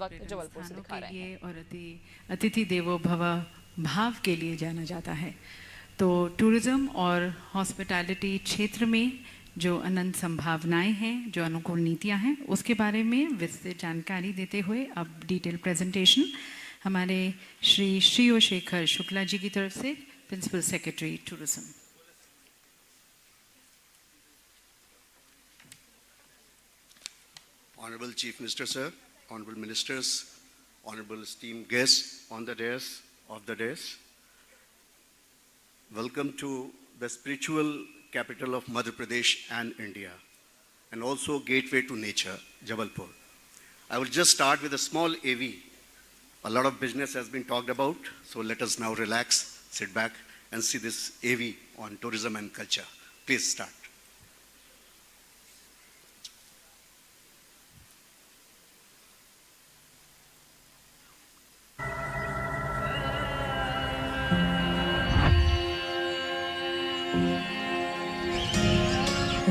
वक्त जबलपुर से दिखा रहे हैं। और अतिथि देवो भव भाव के लिए जाना जाता है। तो टूरिज़्म और हॉस्पिटैलिटी क्षेत्र में जो अनंत संभावनाएं हैं, जो अनुकूल नीतियां हैं, उसके बारे में विस्तृत जानकारी देते हुए अब डिटेल प्रेजेंटेशन हमारे श्री श्रीओ शेखर शुक्ला जी की तरफ से, principal secretary tourism. Honorable Chief Minister, sir, honorable ministers, honorable esteemed guests on the dais of the dais. Welcome to the spiritual capital of Madhya Pradesh and India, and also gateway to nature, Jabalpur. I will just start with a small AV. A lot of business has been talked about, so let us now relax, sit back, and see this AV on tourism and culture. Please start.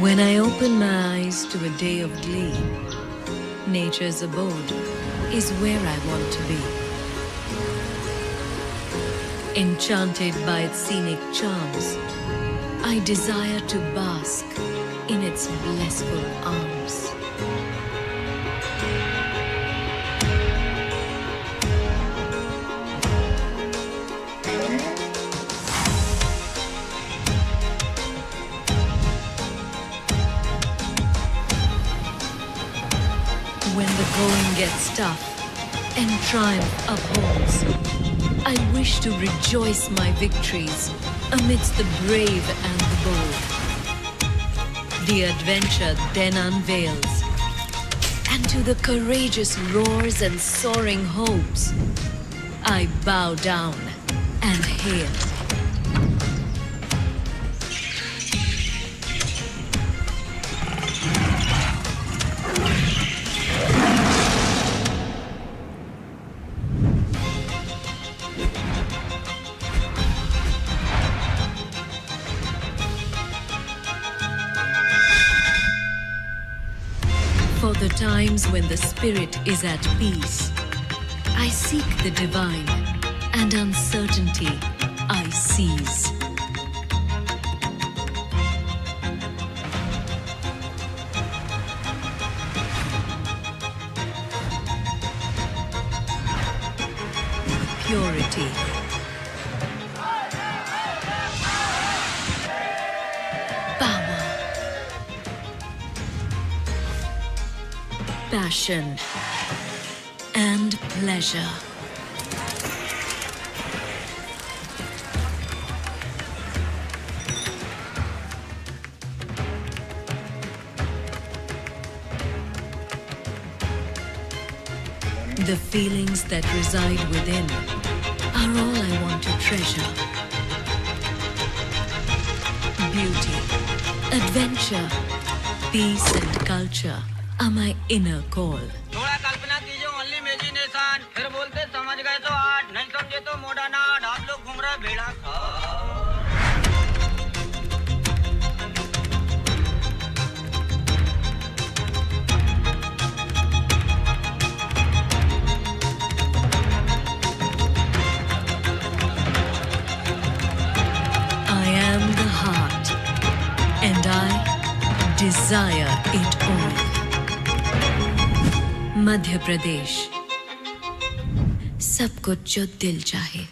When I open my eyes to a day of glee, nature's abode is where I want to be. Enchanted by its scenic charms, I desire to bask in its blissful arms. When the going gets tough and triumph upholds, I wish to rejoice my victories amidst the brave and the bold. The adventure then unveils, and to the courageous roars and soaring hopes, I bow down and hail. For the times when the spirit is at peace, I seek the divine, and uncertainty I seize. Purity. Power. Passion and pleasure. The feelings that reside within are all I want to treasure. Beauty, adventure, peace and culture are my inner call. थोड़ा कल्पना कीजिए, only imagination. फिर बोलते समझ गए तो आठ, नहीं समझे तो मोड़ा नाट। आप लोग घूम रहे भेड़ा खा। I am the heart, and I desire it all. Madhya Pradesh, सब कुछ जो दिल चाहे.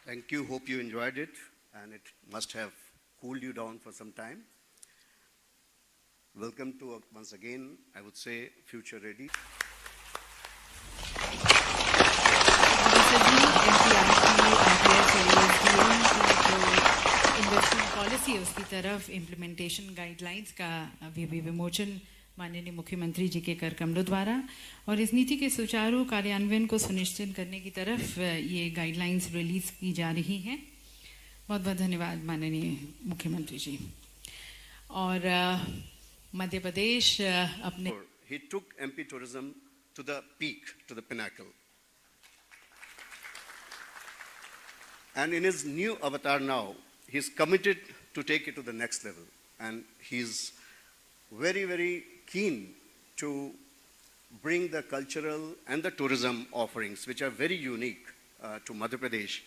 Thank you. Hope you enjoyed it, and it must have cooled you down for some time. Welcome to, once again, I would say, Future Ready. Investment policy है उसकी तरफ implementation guidelines का अभी विमोचन माननीय मुख्यमंत्री जी के कर कमलों द्वारा, और इस नीति के सुचारू कार्यान्वयन को सुनिश्चित करने की तरफ ये गाइडलाइंस रिलीज की जा रही हैं। बहुत बहुत धन्यवाद माननीय मुख्यमंत्री जी। और मध्य प्रदेश अपने He took MP tourism to the peak, to the pinnacle. And in his new avatar now, he's committed to take it to the next level. And he's very, very keen to bring the cultural and the tourism offerings, which are very unique to Madhya Pradesh,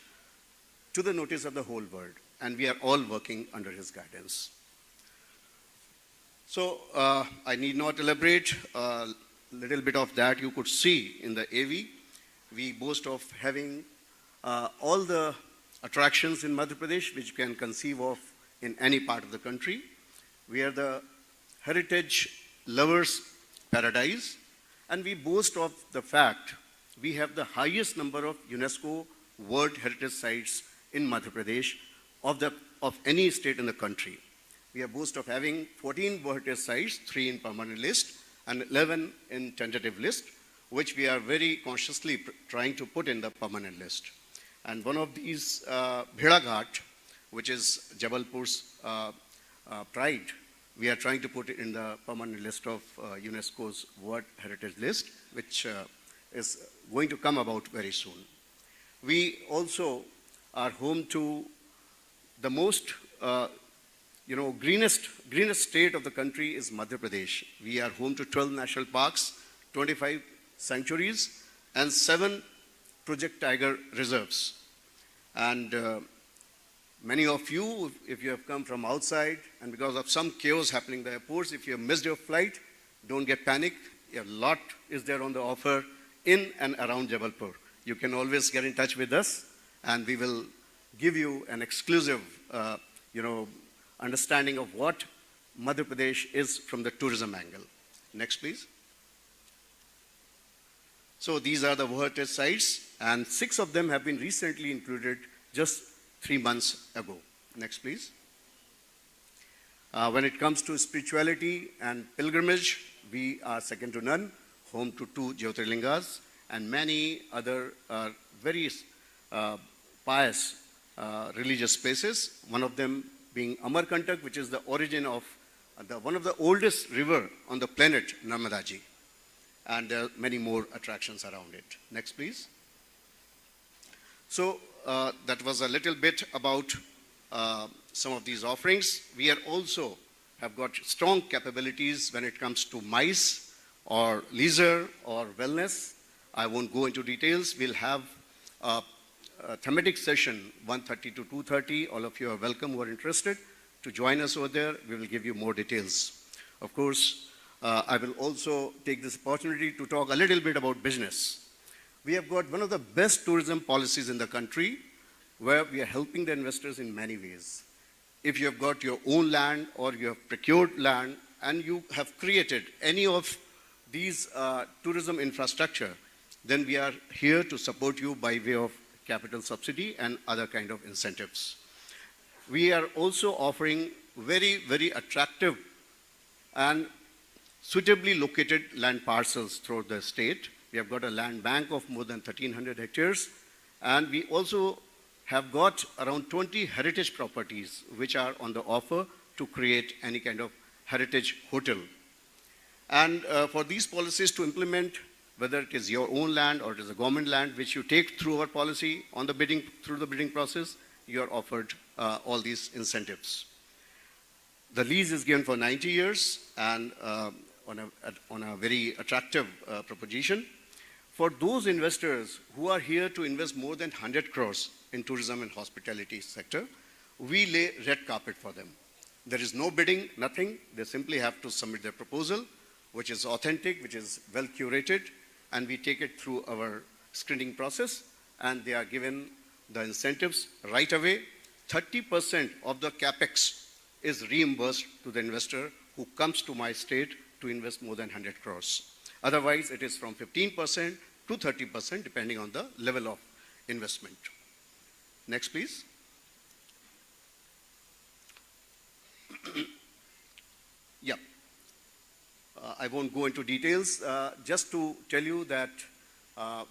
to the notice of the whole world. And we are all working under his guidance. So I need not elaborate. A little bit of that you could see in the AV. We boast of having all the attractions in Madhya Pradesh which you can conceive of in any part of the country. We are the heritage lovers' paradise, and we boast of the fact we have the highest number of UNESCO World Heritage Sites in Madhya Pradesh of any state in the country. We are boast of having 14 World Heritage Sites, 3 in permanent list and 11 in tentative list, which we are very consciously trying to put in the permanent list. And one of these, Bheda Ghat, which is Jabalpur's pride, we are trying to put it in the permanent list of UNESCO's World Heritage List, which is going to come about very soon. We also are home to the most, greenest state of the country is Madhya Pradesh. We are home to 12 national parks, 25 sanctuaries, and 7 Project Tiger reserves. And many of you, if you have come from outside and because of some chaos happening in the airports, if you have missed your flight, don't get panicked. A lot is there on the offer in and around Jabalpur. You can always get in touch with us, and we will give you an exclusive, understanding of what Madhya Pradesh is from the tourism angle. Next, please. So these are the World Heritage Sites, and 6 of them have been recently included just 3 months ago. Next, please. When it comes to spirituality and pilgrimage, we are second to none, home to 2 Jyotirlingas and many other very pious religious places, one of them being Amarkantak, which is the origin of one of the oldest river on the planet, Narmada Ji. And there are many more attractions around it. Next, please. So that was a little bit about some of these offerings. We are also have got strong capabilities when it comes to MICE or leisure or wellness. I won't go into details. We'll have a thematic session 1:30 to 2:30. All of you are welcome who are interested to join us over there. We will give you more details. Of course, I will also take this opportunity to talk a little bit about business. We have got one of the best tourism policies in the country where we are helping the investors in many ways. If you have got your own land or you have procured land and you have created any of these tourism infrastructure, then we are here to support you by way of capital subsidy and other kind of incentives. We are also offering very, very attractive and suitably located land parcels throughout the state. We have got a land bank of more than 1,300 hectares, and we also have got around 20 heritage properties which are on the offer to create any kind of heritage hotel. And for these policies to implement, whether it is your own land or it is a government land which you take through our policy on the bidding, through the bidding process, you are offered all these incentives. The lease is given for 90 years and on a very attractive proposition. For those investors who are here to invest more than 100 crores in tourism and hospitality sector, we lay red carpet for them. There is no bidding, nothing. They simply have to submit their proposal, which is authentic, which is well curated, and we take it through our screening process, and they are given the incentives right away. 30% of the capex is reimbursed to the investor who comes to my state to invest more than 100 crores. Otherwise, it is from 15% to 30% depending on the level of investment. Next, please. Yeah. I won't go into details. Just to tell you that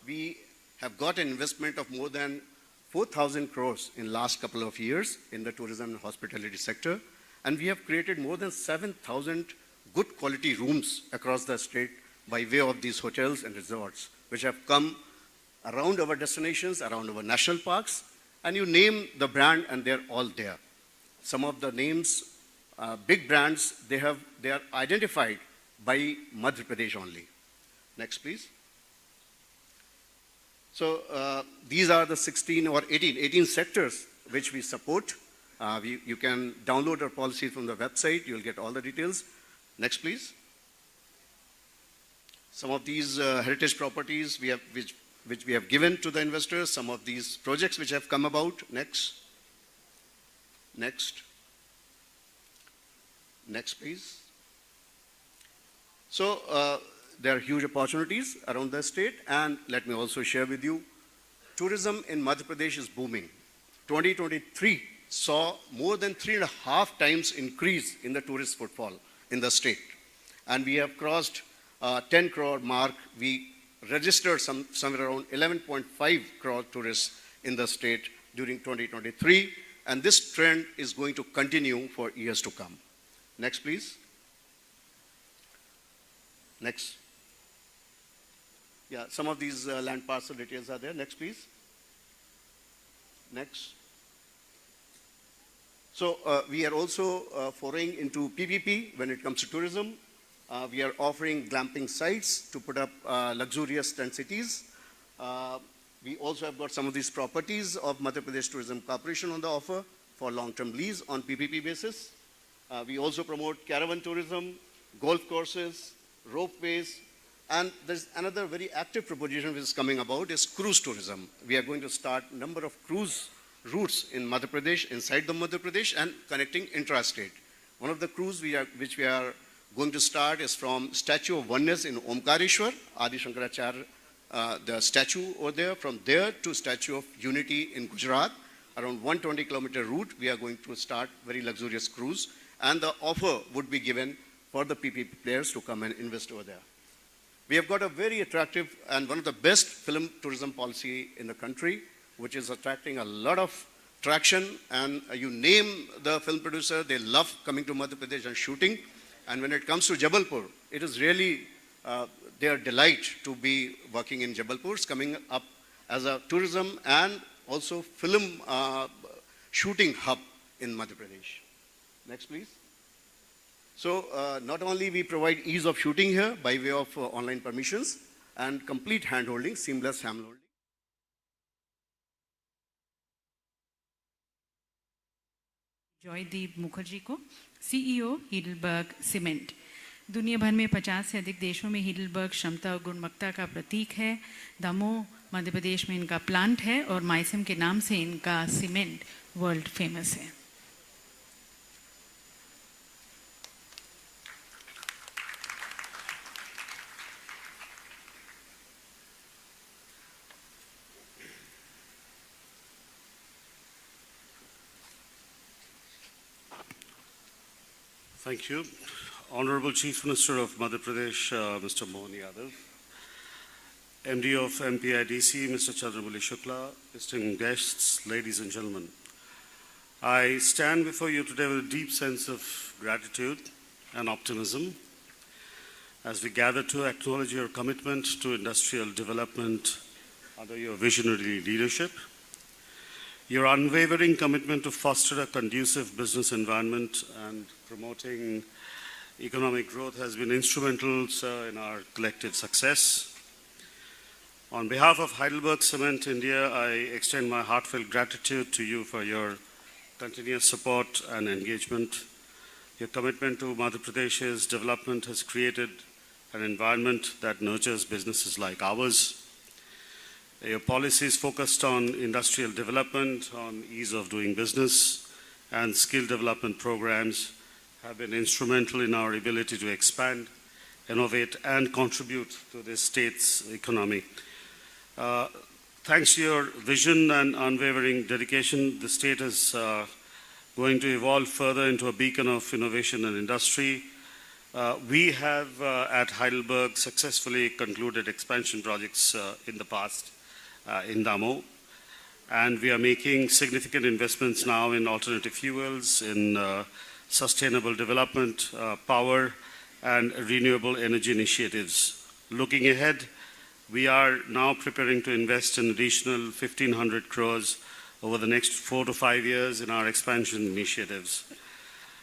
we have got an investment of more than 4,000 crores in last couple of years in the tourism and hospitality sector. And we have created more than 7,000 good quality rooms across the state by way of these hotels and resorts, which have come around our destinations, around our national parks, and you name the brand and they're all there. Some of the names, big brands, they are identified by Madhya Pradesh only. Next, please. So these are the 16 or 18 sectors which we support. You can download our policy from the website. You'll get all the details. Next, please. Some of these heritage properties which we have given to the investors. Some of these projects which have come about. Next. Next. Next, please. So there are huge opportunities around the state, and let me also share with you, tourism in Madhya Pradesh is booming. 2023 saw more than 3.5 times increase in the tourist footfall in the state. And we have crossed 10 crore mark. We registered somewhere around 11.5 crore tourists in the state during 2023. And this trend is going to continue for years to come. Next, please. Next. Yeah, some of these land parcel details are there. Next, please. Next. So we are also foraying into PPP when it comes to tourism. We are offering glamping sites to put up luxurious tent cities. We also have got some of these properties of Madhya Pradesh Tourism Corporation on the offer for long-term lease on PPP basis. We also promote caravan tourism, golf courses, ropeways, and there's another very active proposition which is coming about is cruise tourism. We are going to start a number of cruise routes in Madhya Pradesh, inside the Madhya Pradesh, and connecting intrastate. One of the cruise which we are going to start is from Statue of Oneness in Omkareshwar, Adi Shankaracharya, the statue over there. From there to Statue of Unity in Gujarat, around 120-kilometer route, we are going to start very luxurious cruise, and the offer would be given for the PPP players to come and invest over there. We have got a very attractive and one of the best film tourism policy in the country, which is attracting a lot of traction. And you name the film producer, they love coming to Madhya Pradesh and shooting. And when it comes to Jabalpur, it is really their delight to be working in Jabalpur. It's coming up as a tourism and also film shooting hub in Madhya Pradesh. Next, please. So not only we provide ease of shooting here by way of online permissions and complete hand-holding, seamless hand-holding. Joydeep Mukherjee को CEO Heidelberg cement. दुनिया भर में 50 से अधिक देशों में Heidelberg क्षमता और गुणवत्ता का प्रतीक है। दमोह मध्य प्रदेश में इनका प्लांट है और माइसम के नाम से इनका सीमेंट वर्ल्ड फेमस है। Thank you. Honorable Chief Minister of Madhya Pradesh, Mr. Mohan Yadav, MD of MPIDC, Mr. Chandramouli Shukla, distinguished guests, ladies and gentlemen. I stand before you today with a deep sense of gratitude and optimism as we gather to acknowledge your commitment to industrial development under your visionary leadership. Your unwavering commitment to foster a conducive business environment and promoting economic growth has been instrumental, sir, in our collective success. On behalf of Heidelberg Cement India, I extend my heartfelt gratitude to you for your continuous support and engagement. Your commitment to Madhya Pradesh's development has created an environment that nurtures businesses like ours. Your policies focused on industrial development, on ease of doing business, and skill development programs have been instrumental in our ability to expand, innovate, and contribute to this state's economy. Thanks to your vision and unwavering dedication, the state is going to evolve further into a beacon of innovation and industry. We have at Heidelberg successfully concluded expansion projects in the past in Damoh, and we are making significant investments now in alternative fuels, in sustainable development, power, and renewable energy initiatives. Looking ahead, we are now preparing to invest an additional 1,500 crores over the next 4 to 5 years in our expansion initiatives.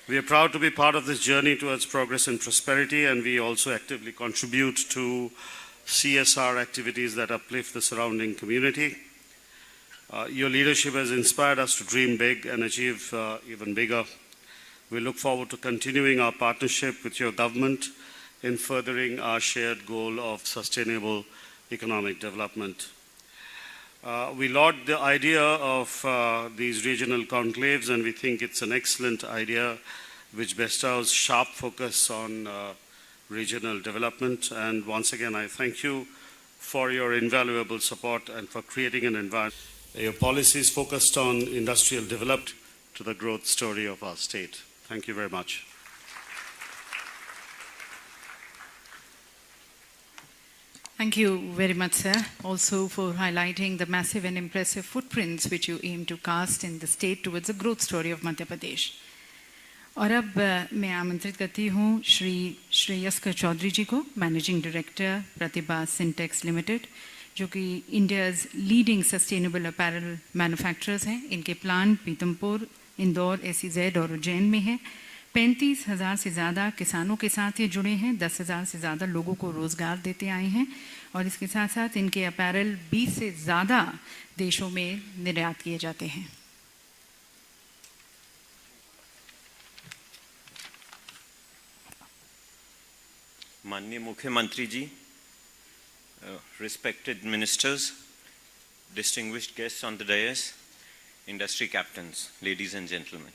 We are proud to be part of this journey towards progress and prosperity, and we also actively contribute to CSR activities that uplift the surrounding community. Your leadership has inspired us to dream big and achieve even bigger. We look forward to continuing our partnership with your government in furthering our shared goal of sustainable economic development. We laud the idea of these regional conclaves, and we think it's an excellent idea which bestows sharp focus on regional development. And once again, I thank you for your invaluable support and for creating an environment. Your policies focused on industrial development to the growth story of our state. Thank you very much. Thank you very much, sir, also for highlighting the massive and impressive footprints which you aim to cast in the state towards the growth story of Madhya Pradesh. और अब मैं आमंत्रित करती हूँ श्री श्रेयस्कर चौधरी जी को, managing director प्रतिभा syntax limited, जो कि India's leading sustainable apparel manufacturers हैं. इनके प्लांट पीतमपुर, इंदौर, SEZ और उज्जैन में है. 35,000 से ज़्यादा किसानों के साथ ये जुड़े हैं, 10,000 से ज़्यादा लोगों को रोज़गार देते आए हैं, और इसके साथ साथ इनके अपैरल 20 से ज़्यादा देशों में निर्यात किए जाते हैं. माननीय मुख्यमंत्री जी, respected ministers, distinguished guests on the dais, industry captains, ladies and gentlemen.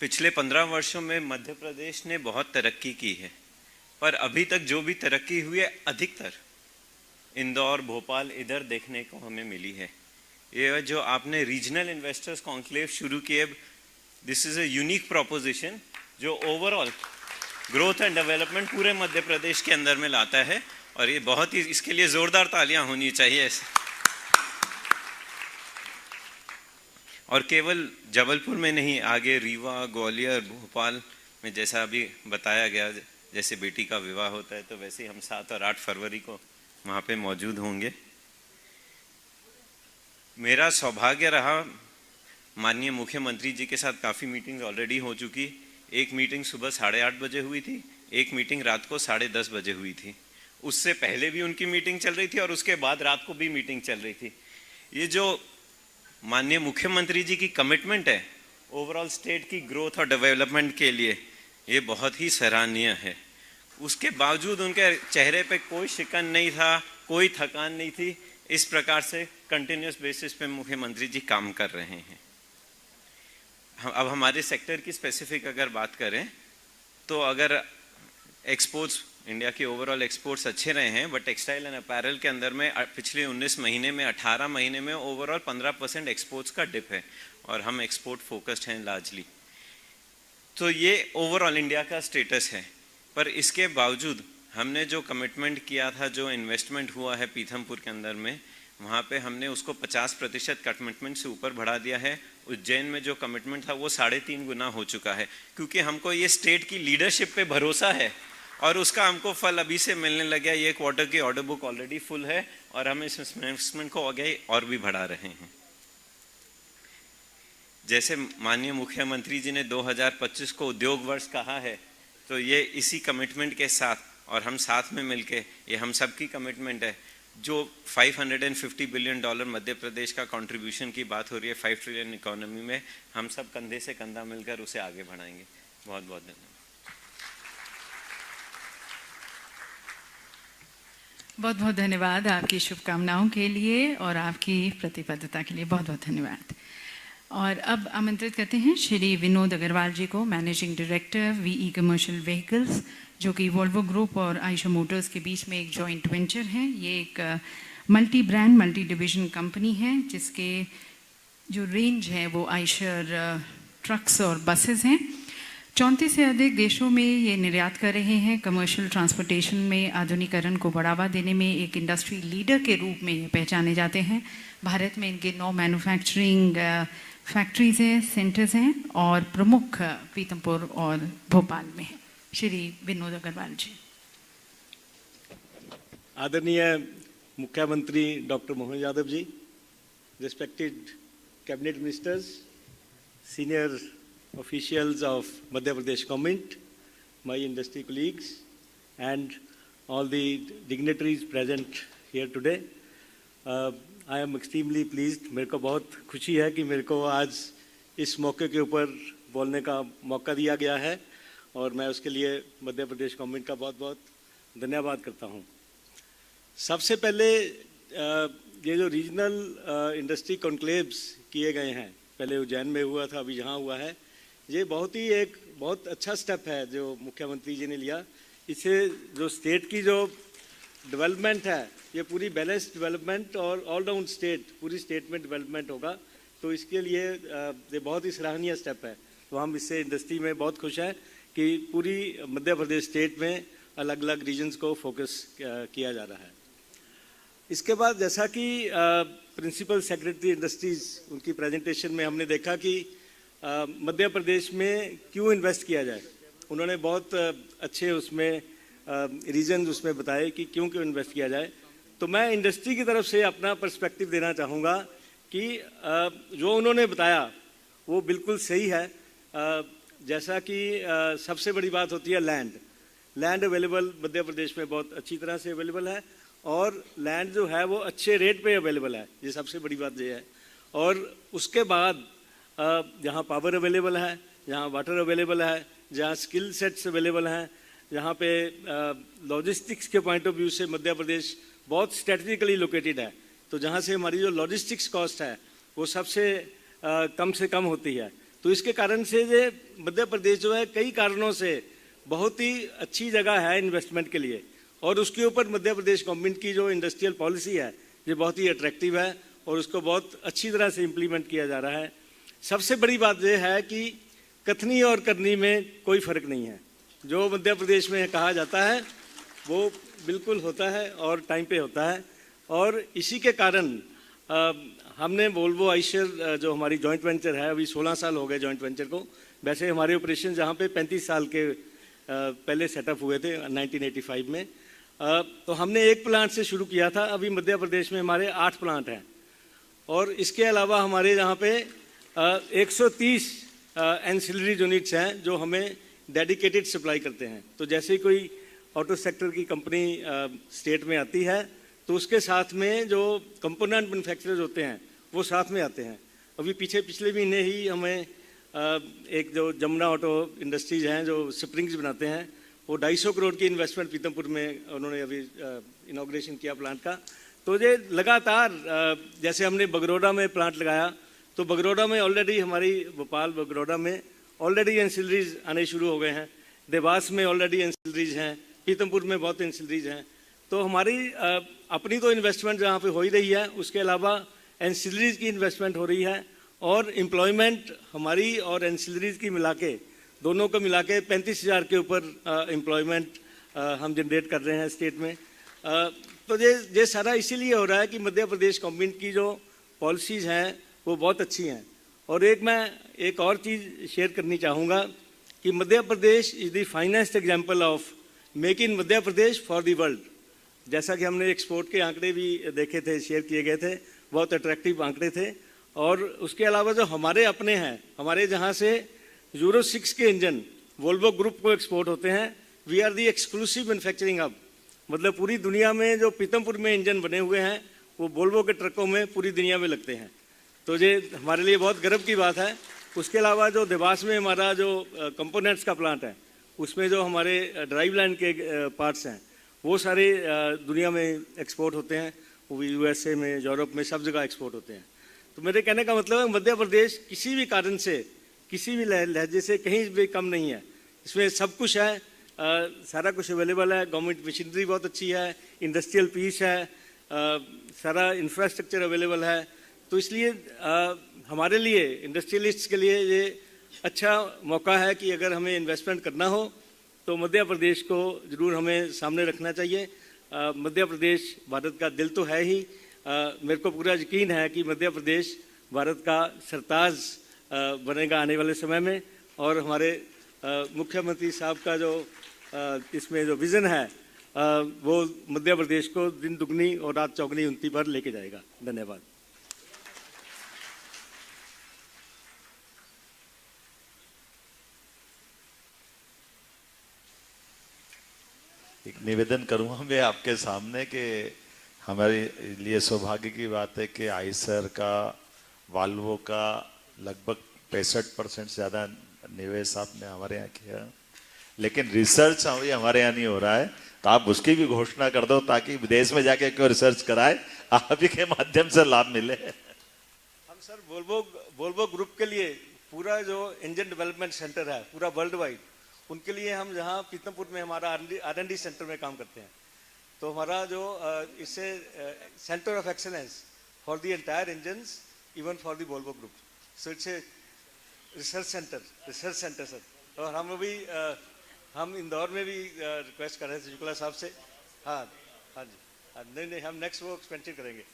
पिछले 15 वर्षों में मध्य प्रदेश ने बहुत तरक्की की है, पर अभी तक जो भी तरक्की हुई है अधिकतर इंदौर, भोपाल इधर देखने को हमें मिली है. ये जो आपने रीजनल इन्वेस्टर्स कॉन्क्लेव शुरू किए, this is a unique proposition जो ओवरऑल ग्रोथ एंड डेवलपमेंट पूरे मध्य प्रदेश के अंदर में लाता है, और ये बहुत ही, इसके लिए जोरदार तालियां होनी चाहिए. और केवल जबलपुर में नहीं, आगे रीवा, ग्वालियर, भोपाल में जैसा अभी बताया गया, जैसे बेटी का विवाह होता है तो वैसे ही हम 7 और 8 फरवरी को वहाँ पे मौजूद होंगे. मेरा सौभाग्य रहा माननीय मुख्यमंत्री जी के साथ काफ़ी मीटिंग्स ऑलरेडी हो चुकी. एक मीटिंग सुबह 8:30 बजे हुई थी, एक मीटिंग रात को 10:30 बजे हुई थी. उससे पहले भी उनकी मीटिंग चल रही थी और उसके बाद रात को भी मीटिंग चल रही थी. ये जो माननीय मुख्यमंत्री जी की कमिटमेंट है ओवरऑल स्टेट की ग्रोथ और डेवलपमेंट के लिए, ये बहुत ही सराहनीय है. उसके बावजूद उनके चेहरे पे कोई शिकन नहीं था, कोई थकान नहीं थी. इस प्रकार से कंटिन्यूस बेसिस पे मुख्यमंत्री जी काम कर रहे हैं. अब हमारे सेक्टर की स्पेसिफिक अगर बात करें तो अगर एक्सपोर्ट्स, इंडिया के ओवरऑल एक्सपोर्ट्स अच्छे रहे हैं, बट टेक्सटाइल एंड अपैरल के अंदर में पिछले 19 महीने में 18 महीने में ओवरऑल 15% एक्सपोर्ट्स का डिप है, और हम एक्सपोर्ट फोकस्ड हैं लार्जली. तो ये ओवरऑल इंडिया का स्टेटस है. पर इसके बावजूद हमने जो कमिटमेंट किया था, जो इन्वेस्टमेंट हुआ है पीथमपुर के अंदर में, वहाँ पे हमने उसको 50% कमिटमेंट से ऊपर बढ़ा दिया है. उज्जैन में जो कमिटमेंट था वो 3.5 गुना हो चुका है, क्योंकि हमको ये स्टेट की लीडरशिप पे भरोसा है और उसका हमको फल अभी से मिलने लग गया. ये क्वार्टर की ऑर्डर बुक ऑलरेडी फुल है और हम इस इन्वेस्टमेंट को आगे और भी बढ़ा रहे हैं. जैसे माननीय मुख्यमंत्री जी ने 2025 को उद्योग वर्ष कहा है, तो ये इसी कमिटमेंट के साथ और हम साथ में मिलके, ये हम सबकी कमिटमेंट है. जो $550 बिलियन मध्य प्रदेश का कंट्रीब्यूशन की बात हो रही है 5 ट्रिलियन इकोनॉमी में, हम सब कंधे से कंधा मिलकर उसे आगे बढ़ाएंगे. बहुत बहुत धन्यवाद. बहुत बहुत धन्यवाद आपकी शुभकामनाओं के लिए और आपकी प्रतिबद्धता के लिए. बहुत बहुत धन्यवाद. और अब आमंत्रित करते हैं श्री विनोद अग्रवाल जी को, managing director VE commercial vehicles, जो कि वोल्वो ग्रुप और आयशर मोटर्स के बीच में एक जॉइंट वेंचर है. ये एक multi brand multi division company है जिसके जो रेंज है वो आयशर ट्रक्स और बसेस हैं. 34 से अधिक देशों में ये निर्यात कर रहे हैं. कमर्शियल ट्रांसपोर्टेशन में आधुनिकीकरण को बढ़ावा देने में एक इंडस्ट्री लीडर के रूप में ये पहचाने जाते हैं. भारत में इनके 9 मैन्युफैक्चरिंग फैक्ट्रीज हैं, सेंटर्स हैं, और प्रमुख पीतमपुर और भोपाल में है. श्री विनोद अग्रवाल जी. आदरणीय मुख्यमंत्री doctor Mohan Yadav ji, respected cabinet ministers, senior officials of Madhya Pradesh government, my industry colleagues, and all the dignitaries present here today. I am extremely pleased. मेरे को बहुत खुशी है कि मेरे को आज इस मौके के ऊपर बोलने का मौका दिया गया है और मैं उसके लिए मध्य प्रदेश गवर्नमेंट का बहुत बहुत धन्यवाद करता हूँ। सबसे पहले ये जो रीजनल इंडस्ट्री कॉन्क्लेव्स किए गए हैं, पहले उज्जैन में हुआ था, अभी यहाँ हुआ है, ये बहुत अच्छा स्टेप है जो मुख्यमंत्री जी ने लिया। इससे जो स्टेट की जो डेवलपमेंट है, ये पूरी बैलेंस्ड डेवलपमेंट और ऑल राउंड स्टेट, पूरी स्टेट में डेवलपमेंट होगा, तो इसके लिए ये बहुत ही सराहनीय स्टेप है। तो हम इससे इंडस्ट्री में बहुत खुश हैं कि पूरी मध्य प्रदेश स्टेट में अलग अलग रीजन्स को फोकस किया जा रहा है। इसके बाद जैसा कि प्रिंसिपल सेक्रेटरी इंडस्ट्रीज़ उनकी प्रेजेंटेशन में हमने देखा कि मध्य प्रदेश में क्यों इन्वेस्ट किया जाए, उन्होंने बहुत अच्छे उसमें रीजन उसमें बताए कि क्यों इन्वेस्ट किया जाए। तो मैं इंडस्ट्री की तरफ से अपना पर्सपेक्टिव देना चाहूँगा कि जो उन्होंने बताया वो बिल्कुल सही है। जैसा कि सबसे बड़ी बात होती है लैंड अवेलेबल मध्य प्रदेश में बहुत अच्छी तरह से अवेलेबल है और लैंड जो है वो अच्छे रेट पे अवेलेबल है, ये सबसे बड़ी बात ये है। और उसके बाद जहाँ पावर अवेलेबल है, जहाँ वाटर अवेलेबल है, जहाँ स्किल सेट्स अवेलेबल हैं, जहाँ पे लॉजिस्टिक्स के पॉइंट ऑफ व्यू से मध्य प्रदेश बहुत स्ट्रेटजिकली लोकेटेड है, तो जहाँ से हमारी जो लॉजिस्टिक्स कॉस्ट है वो सबसे कम से कम होती है। तो इसके कारण से ये मध्य प्रदेश जो है कई कारणों से बहुत ही अच्छी जगह है इन्वेस्टमेंट के लिए और उसके ऊपर मध्य प्रदेश गवर्नमेंट की जो इंडस्ट्रियल पॉलिसी है ये बहुत ही अट्रैक्टिव है और उसको बहुत अच्छी तरह से इम्प्लीमेंट किया जा रहा है। सबसे बड़ी बात यह है कि कथनी और करनी में कोई फ़र्क नहीं है। जो मध्य प्रदेश में कहा जाता है वो बिल्कुल होता है और टाइम पे होता है और इसी के कारण हमने वोल्वो आइशर जो हमारी जॉइंट वेंचर है, अभी 16 साल हो गए जॉइंट वेंचर को। वैसे हमारे ऑपरेशन जहाँ पे 35 साल के पहले सेटअप हुए थे 1985 में, तो हमने एक प्लांट से शुरू किया था। अभी मध्य प्रदेश में हमारे 8 प्लांट हैं और इसके अलावा हमारे यहाँ पे 130 एंसिलरी यूनिट्स हैं जो हमें डेडिकेटेड सप्लाई करते हैं। तो जैसे कोई ऑटो सेक्टर की कंपनी स्टेट में आती है तो उसके साथ में जो कंपोनेंट मैन्युफैक्चरर्स होते हैं वो साथ में आते हैं। अभी पिछले महीने ही हमें एक जो जमुना ऑटो इंडस्ट्रीज हैं जो स्प्रिंग्स बनाते हैं, वो 250 करोड़ की इन्वेस्टमेंट पीतमपुर में उन्होंने अभी इनॉग्रेशन किया प्लांट का। तो ये लगातार जैसे हमने बगरोड़ा में प्लांट लगाया तो बगरोड़ा में ऑलरेडी हमारी भोपाल बगरोड़ा में ऑलरेडी एंसिलरीज आने शुरू हो गए हैं, देवास में ऑलरेडी एंसिलरीज हैं, पीतमपुर में बहुत एंसिलरीज हैं। तो हमारी अपनी तो इन्वेस्टमेंट जहाँ पे हो ही रही है, उसके अलावा एंसिलरीज की इन्वेस्टमेंट हो रही है और एम्प्लॉयमेंट हमारी और एंसिलरीज की मिला के दोनों को मिला के 35,000 के ऊपर एम्प्लॉयमेंट हम जनरेट कर रहे हैं स्टेट में। तो ये सारा इसीलिए हो रहा है कि मध्य प्रदेश गवर्नमेंट की जो पॉलिसीज़ हैं वो बहुत अच्छी हैं। और मैं एक और चीज़ शेयर करनी चाहूँगा कि Madhya Pradesh is the finest example of make in Madhya Pradesh for the world. जैसा कि हमने एक्सपोर्ट के आंकड़े भी देखे थे, शेयर किए गए थे, बहुत अट्रैक्टिव आंकड़े थे। और उसके अलावा जो हमारे अपने हैं, हमारे जहाँ से यूरो 6 के इंजन वोल्वो ग्रुप को एक्सपोर्ट होते हैं, we are the exclusive manufacturing hub. मतलब पूरी दुनिया में जो पीतमपुर में इंजन बने हुए हैं वो वोल्वो के ट्रकों में पूरी दुनिया में लगते हैं। तो ये हमारे लिए बहुत गर्व की बात है। उसके अलावा जो देवास में हमारा जो कंपोनेंट्स का प्लांट है उसमें जो हमारे ड्राइव लाइन के पार्ट्स हैं वो सारे दुनिया में एक्सपोर्ट होते हैं, वो USA में, यूरोप में, सब जगह एक्सपोर्ट होते हैं। तो मेरे कहने का मतलब है मध्य प्रदेश किसी भी कारण से, किसी भी लहजे से कहीं भी कम नहीं है। इसमें सब कुछ है, सारा कुछ अवेलेबल है, गवर्नमेंट मशीनरी बहुत अच्छी है, इंडस्ट्रियल पीस है, सारा इंफ्रास्ट्रक्चर अवेलेबल है। तो इसलिए हमारे लिए, इंडस्ट्रियलिस्ट्स के लिए ये अच्छा मौका है कि अगर हमें इन्वेस्टमेंट करना हो तो मध्य प्रदेश को ज़रूर हमें सामने रखना चाहिए। मध्य प्रदेश भारत का दिल तो है ही, मेरे को पूरा यकीन है कि मध्य प्रदेश भारत का सरताज बनेगा आने वाले समय में। और हमारे मुख्यमंत्री साहब का जो इसमें जो विज़न है वो मध्य प्रदेश को दिन दुगनी और रात चौगनी उन्नति पर लेके जाएगा। धन्यवाद। निवेदन करूंगा मैं आपके सामने कि हमारे लिए सौभाग्य की बात है कि आइसर का वाल्वो का लगभग 65% से ज़्यादा निवेश आपने हमारे यहाँ किया, लेकिन रिसर्च अभी हमारे यहाँ नहीं हो रहा है, तो आप उसकी भी घोषणा कर दो ताकि विदेश में जाके क्यों रिसर्च कराए, आप ही के माध्यम से लाभ मिले। हम सर वोल्वो ग्रुप के लिए पूरा जो इंजन डेवलपमेंट सेंटर है पूरा वर्ल्ड वाइड, उनके लिए हम जहाँ पीतमपुर में हमारा R&D सेंटर में काम करते हैं, तो हमारा जो इससे centre of excellence for the entire engines even for the Volvo group, so it's a research centre sir. और हम इंदौर में भी रिक्वेस्ट कर रहे थे शुक्ला साहब से। हाँ जी, नहीं हम नेक्स्ट वो एक्सपेंशन करेंगे।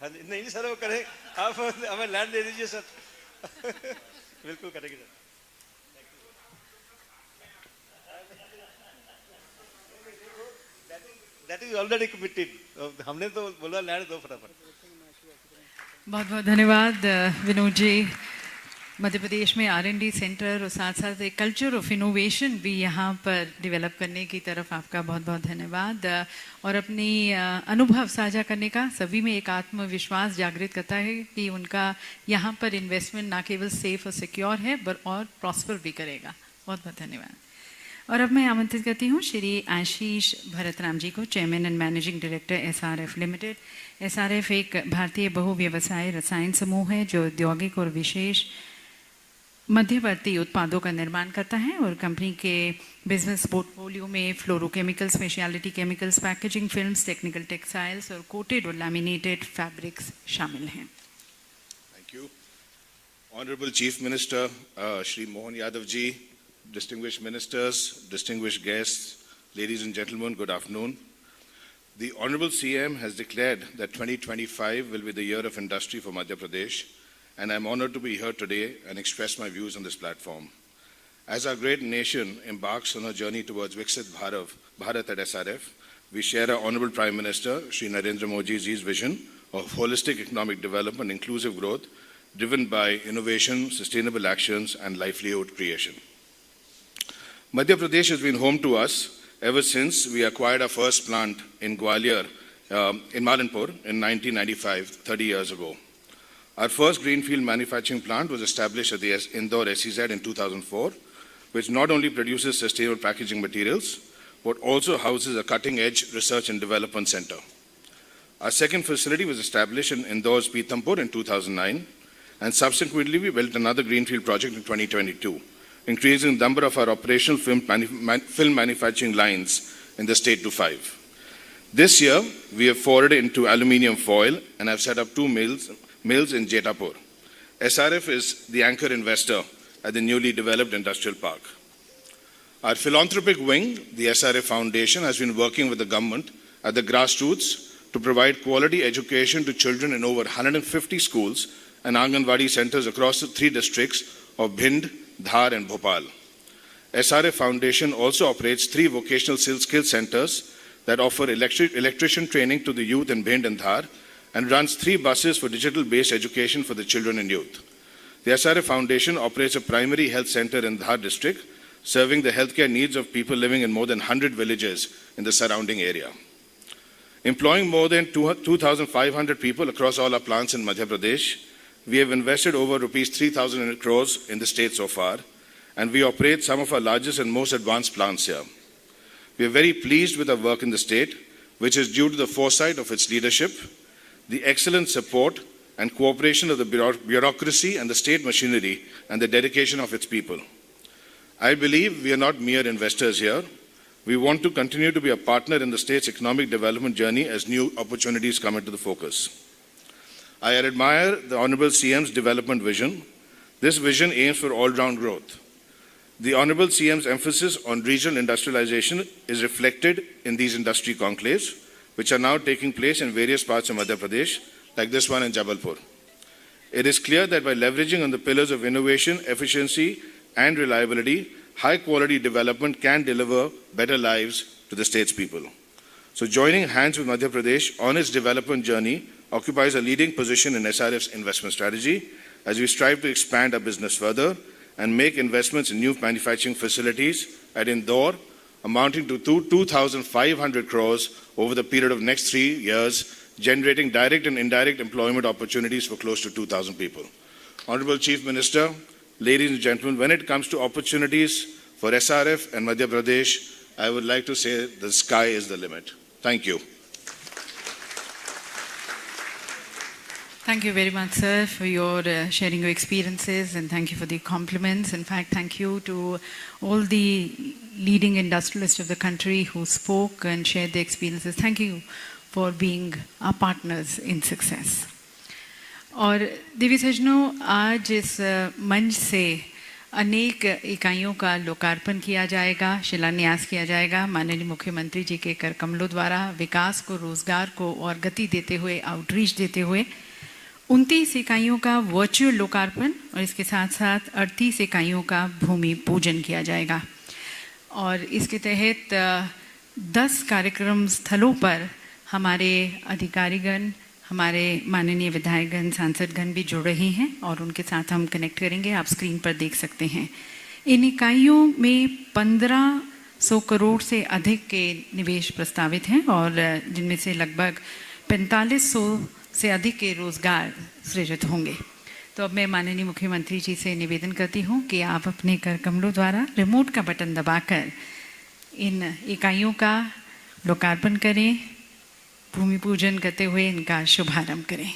हाँ जी, नहीं सर वो करें, आप हमें लैंड दे दीजिए सर। बिल्कुल करेंगे sir. That is already committed, हमने तो बोला लैंड दो फटाफट। बहुत बहुत धन्यवाद विनोद जी। मध्य प्रदेश में R&D सेंटर और साथ साथ एक कल्चर ऑफ इनोवेशन भी यहाँ पर डेवलप करने की तरफ आपका बहुत बहुत धन्यवाद। और अपनी अनुभव साझा करने का सभी में एक आत्मविश्वास जागृत करता है कि उनका यहाँ पर इन्वेस्टमेंट ना केवल सेफ और सिक्योर है और प्रॉस्पर भी करेगा। बहुत बहुत धन्यवाद। और अब मैं आमंत्रित करती हूँ श्री आशीष भरतराम जी को, chairman and managing director SRF limited. SRF एक भारतीय बहुव्यवसाय रसायन समूह है जो औद्योगिक और विशेष मध्यवर्ती उत्पादों का निर्माण करता है और कंपनी के बिजनेस पोर्टफोलियो में fluorochemical, speciality chemicals, packaging films, technical textiles और कोटेड और लैमिनेटेड फैब्रिक्स शामिल हैं। Thank you. Honorable Chief Minister, Shri Mohan Yadav ji, distinguished ministers, distinguished guests, ladies and gentlemen, good afternoon. The Honorable CM has declared that 2025 will be the year of industry for Madhya Pradesh, and I'm honored to be here today and express my views on this platform. As our great nation embarks on a journey towards Viksit Bharat at SRF, we share our Honorable Prime Minister, Shri Narendra Modi ji's vision of holistic economic development, inclusive growth, driven by innovation, sustainable actions, and livelihood creation. Madhya Pradesh has been home to us ever since we acquired our first plant in Gwalior, in Malanpur, in 1995, 30 years ago. Our first greenfield manufacturing plant was established at the Indore SEZ in 2004, which not only produces sustainable packaging materials, but also houses a cutting-edge research and development center. Our second facility was established in Indore's Pitampur in 2009, and subsequently we built another greenfield project in 2022, increasing the number of our operational film manufacturing lines in the state to 5. This year, we have forayed into aluminium foil and have set up 2 mills in Jetapur. SRF is the anchor investor at the newly developed industrial park. Our philanthropic wing, the SRF Foundation, has been working with the government at the grassroots to provide quality education to children in over 150 schools and Anganwadi centers across the 3 districts of Bhind, Dhar and Bhopal. SRF Foundation also operates 3 vocational skill centers that offer electrician training to the youth in Bhind and Dhar and runs 3 buses for digital-based education for the children and youth. The SRF Foundation operates a primary health center in Dhar district, serving the healthcare needs of people living in more than 100 villages in the surrounding area. Employing more than 2,500 people across all our plants in Madhya Pradesh, we have invested over rupees 3,000 crores in the state so far, and we operate some of our largest and most advanced plants here. We are very pleased with our work in the state, which is due to the foresight of its leadership, the excellent support and cooperation of the bureaucracy and the state machinery, and the dedication of its people. I believe we are not mere investors here. We want to continue to be a partner in the state's economic development journey as new opportunities come into the focus. I admire the Honorable CM's development vision. This vision aims for all-round growth. The Honorable CM's emphasis on regional industrialization is reflected in these industry conclaves, which are now taking place in various parts of Madhya Pradesh, like this one in Jabalpur. It is clear that by leveraging on the pillars of innovation, efficiency, and reliability, high-quality development can deliver better lives to the state's people. So joining hands with Madhya Pradesh on its development journey occupies a leading position in SRF's investment strategy as we strive to expand our business further and make investments in new manufacturing facilities at Indore, amounting to 2,500 crores over the period of next 3 years, generating direct and indirect employment opportunities for close to 2,000 people. Honorable Chief Minister, ladies and gentlemen, when it comes to opportunities for SRF and Madhya Pradesh, I would like to say the sky is the limit. Thank you. Thank you very much, sir, for your sharing your experiences, and thank you for the compliments. In fact, thank you to all the leading industrialists of the country who spoke and shared their experiences. Thank you for being our partners in success. और देवी सज्जनों, आज इस मंच से अनेक इकाइयों का लोकार्पण किया जाएगा, शिलान्यास किया जाएगा। माननीय मुख्यमंत्री जी के कर कमलों द्वारा विकास को, रोजगार को और गति देते हुए, आउटरीच देते हुए 29 इकाइयों का वर्चुअल लोकार्पण और इसके साथ साथ 38 इकाइयों का भूमि पूजन किया जाएगा। और इसके तहत 10 कार्यक्रम स्थलों पर हमारे अधिकारीगण, हमारे माननीय विधायकगण, सांसदगण भी जुड़ रहे हैं और उनके साथ हम कनेक्ट करेंगे। आप स्क्रीन पर देख सकते हैं। इन इकाइयों में 1500 करोड़ से अधिक के निवेश प्रस्तावित हैं और जिनमें से लगभग 4500 से अधिक के रोजगार सृजित होंगे। तो अब मैं माननीय मुख्यमंत्री जी से निवेदन करती हूँ कि आप अपने कर कमलों द्वारा रिमोट का बटन दबाकर इन इकाइयों का लोकार्पण करें, भूमि पूजन करते हुए इनका शुभारंभ करें।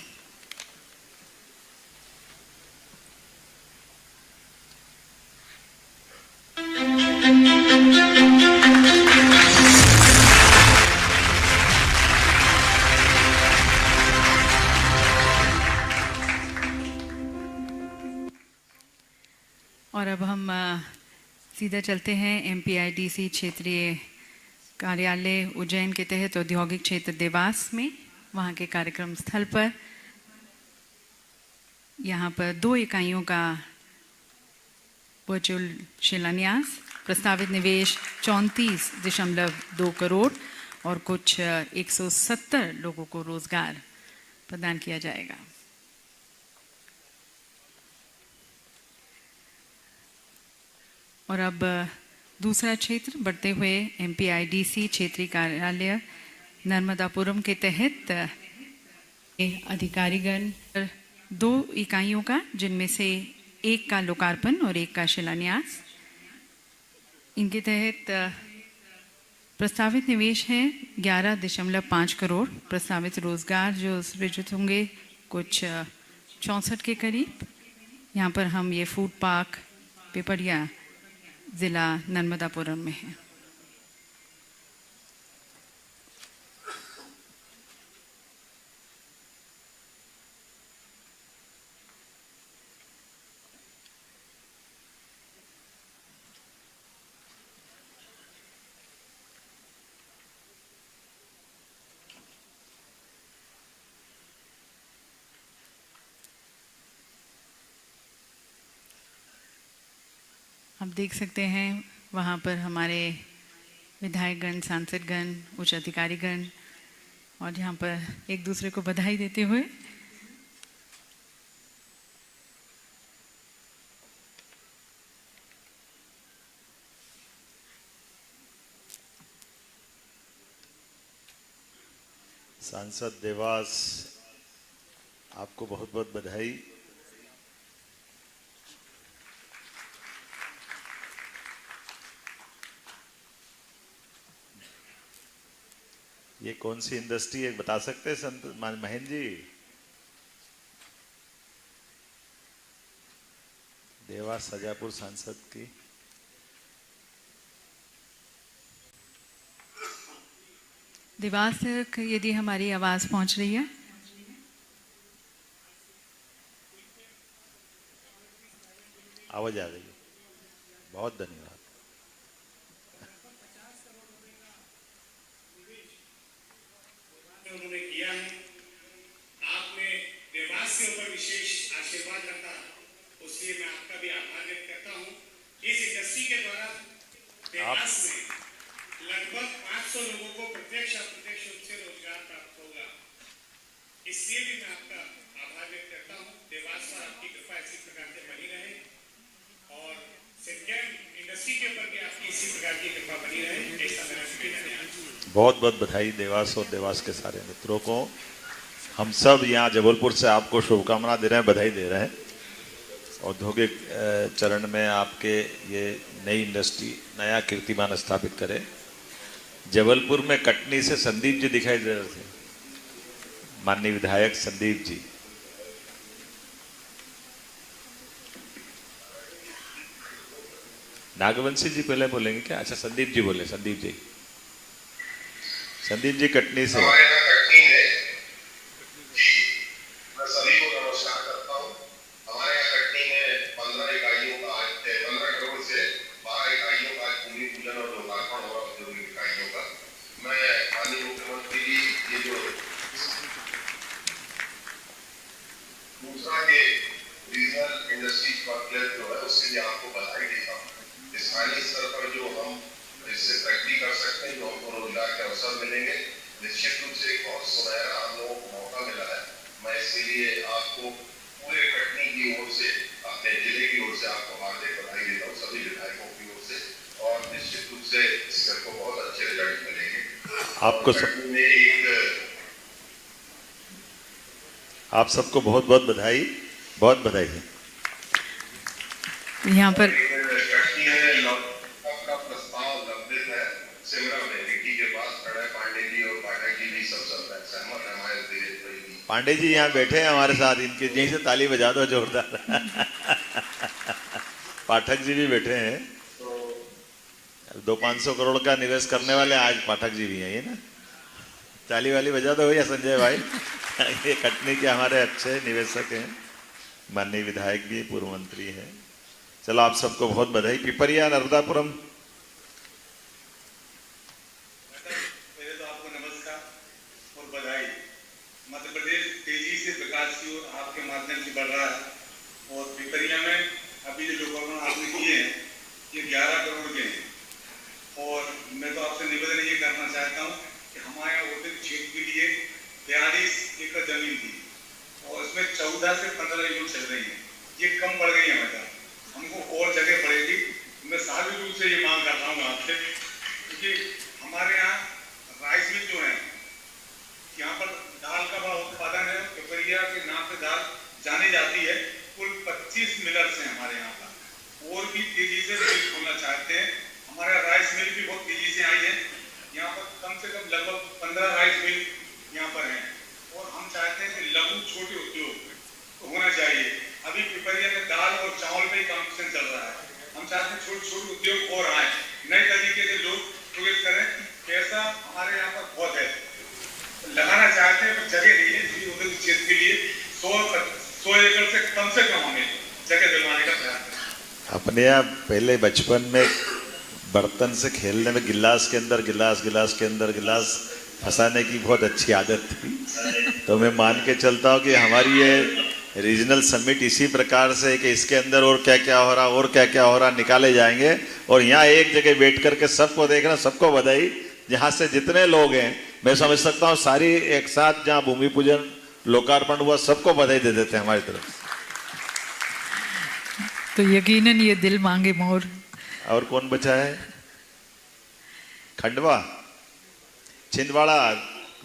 और अब हम सीधा चलते हैं MPIDC क्षेत्रीय कार्यालय उज्जैन के तहत औद्योगिक क्षेत्र देवास में, वहाँ के कार्यक्रम स्थल पर। यहाँ पर 2 इकाइयों का वर्चुअल शिलान्यास, प्रस्तावित निवेश 34.2 करोड़ और कुछ 170 लोगों को रोजगार प्रदान किया जाएगा। और अब दूसरा क्षेत्र बढ़ते हुए MPIDC क्षेत्रीय कार्यालय नर्मदापुरम के तहत अधिकारीगण 2 इकाइयों का, जिनमें से एक का लोकार्पण और एक का शिलान्यास। इनके तहत प्रस्तावित निवेश है 11.5 करोड़, प्रस्तावित रोजगार जो सृजित होंगे कुछ 64 के करीब। यहाँ पर हम ये फूड पार्क पिपरिया जिला नर्मदापुरम में है। आप देख सकते हैं वहाँ पर हमारे विधायकगण, सांसदगण, उच्च अधिकारीगण और यहाँ पर एक दूसरे को बधाई देते हुए सांसद देवास, आपको बहुत बहुत बधाई। ये कौन सी इंडस्ट्री है बता सकते हैं संत महेंद्र जी? देवास सजापुर सांसद की देवास तक यदि हमारी आवाज पहुंच रही है। आवाज आ रही है। बहुत धन्यवाद। उन्होंने किया है, आपने देवास के ऊपर विशेष आशीर्वाद रखा, उसलिए मैं आपका भी आभार व्यक्त करता हूं। इस इंडस्ट्री के द्वारा देवास में लगभग 500 लोगों को प्रत्यक्ष अप्रत्यक्ष रूप से रोजगार प्राप्त होगा, इसलिए भी मैं आपका आभार व्यक्त करता हूं। देवास पर आपकी कृपा इसी प्रकार से बनी रहे और सेकेंड इंडस्ट्री के ऊपर भी आपकी इसी प्रकार की कृपा बनी रहे, ऐसा मेरा निवेदन है। बहुत बहुत बधाई देवास और देवास के सारे मित्रों को। हम सब यहाँ जबलपुर से आपको शुभकामना दे रहे हैं, बधाई दे रहे हैं। औद्योगिक चरण में आपके ये नई इंडस्ट्री नया कीर्तिमान स्थापित करे। जबलपुर में कटनी से संदीप जी दिखाई दे रहे थे, माननीय विधायक संदीप जी। नागवंशी जी पहले बोलेंगे क्या? अच्छा, संदीप जी बोले। संदीप जी, संदीप जी कटनी से। आप सबको बहुत बहुत बधाई, बहुत बधाई है। यहाँ पर पांडे जी यहाँ बैठे हैं हमारे साथ, इनके यहीं से ताली बजा दो जोरदार। पाठक जी भी बैठे हैं। 200-500 करोड़ का निवेश करने वाले आज पाठक जी भी हैं, ये ना। ताली वाली बजा दो भैया संजय भाई। ये कटनी के हमारे अच्छे निवेशक हैं, माननीय विधायक भी, पूर्व मंत्री हैं। चलो आप सबको बहुत बधाई। पिपरिया नर्मदापुरम। पहले तो आपको नमस्कार और बधाई। मध्य प्रदेश तेजी से विकास की ओर आपके माध्यम से बढ़ रहा है और पिपरिया में अभी जो लोकार्पण आपने किए हैं ये 11 करोड़ के हैं। और मैं तो आपसे निवेदन ये करना चाहता हूँ कि हमारे औद्योगिक क्षेत्र के लिए 42 एकड़ जमीन थी और इसमें 14 से 15 यूनिट चल रही है। ये कम पड़ गई है, हमें हमको और जगह पड़ेगी। मैं सार्वजनिक रूप से ये मांग कर रहा हूँ आपसे, क्योंकि हमारे यहाँ राइस मिल जो है, यहाँ पर दाल का बड़ा उत्पादन है। पिपरिया के नाम से दाल जानी जाती है। कुल 25 मिलर्स हैं हमारे यहाँ पर, और भी तेजी से मिल खोलना चाहते हैं। हमारा राइस मिल भी बहुत तेजी से आई है। यहाँ पर कम से कम लगभग 15 राइस मिल यहाँ पर हैं और हम चाहते हैं कि लघु छोटे उद्योग तो होना चाहिए। अभी पिपरिया में दाल और चावल में कंपटीशन चल रहा है। हम चाहते हैं छोटे छोटे उद्योग और आए, नए तरीके से लोग प्रवेश करें। पैसा हमारे यहाँ पर बहुत है, लगाना चाहते हैं पर जगह नहीं है। इसलिए उद्योग क्षेत्र के लिए 100 एकड़ से कम हमें जगह दिलवाने का प्रयास करें। अपने यहाँ पहले बचपन में बर्तन से खेलने में गिलास के अंदर गिलास फंसाने की बहुत अच्छी आदत थी। तो मैं मान के चलता हूँ कि हमारी ये रीजनल समिट इसी प्रकार से कि इसके अंदर और क्या क्या हो रहा निकाले जाएंगे। और यहाँ एक जगह बैठ करके सबको देखना, सबको बधाई। जहाँ से जितने लोग हैं, मैं समझ सकता हूँ सारी एक साथ जहाँ भूमि पूजन लोकार्पण हुआ, सबको बधाई दे देते हैं हमारी तरफ। तो यकीनन ये दिल मांगे मोर। और कौन बचा है? खंडवा, छिंदवाड़ा।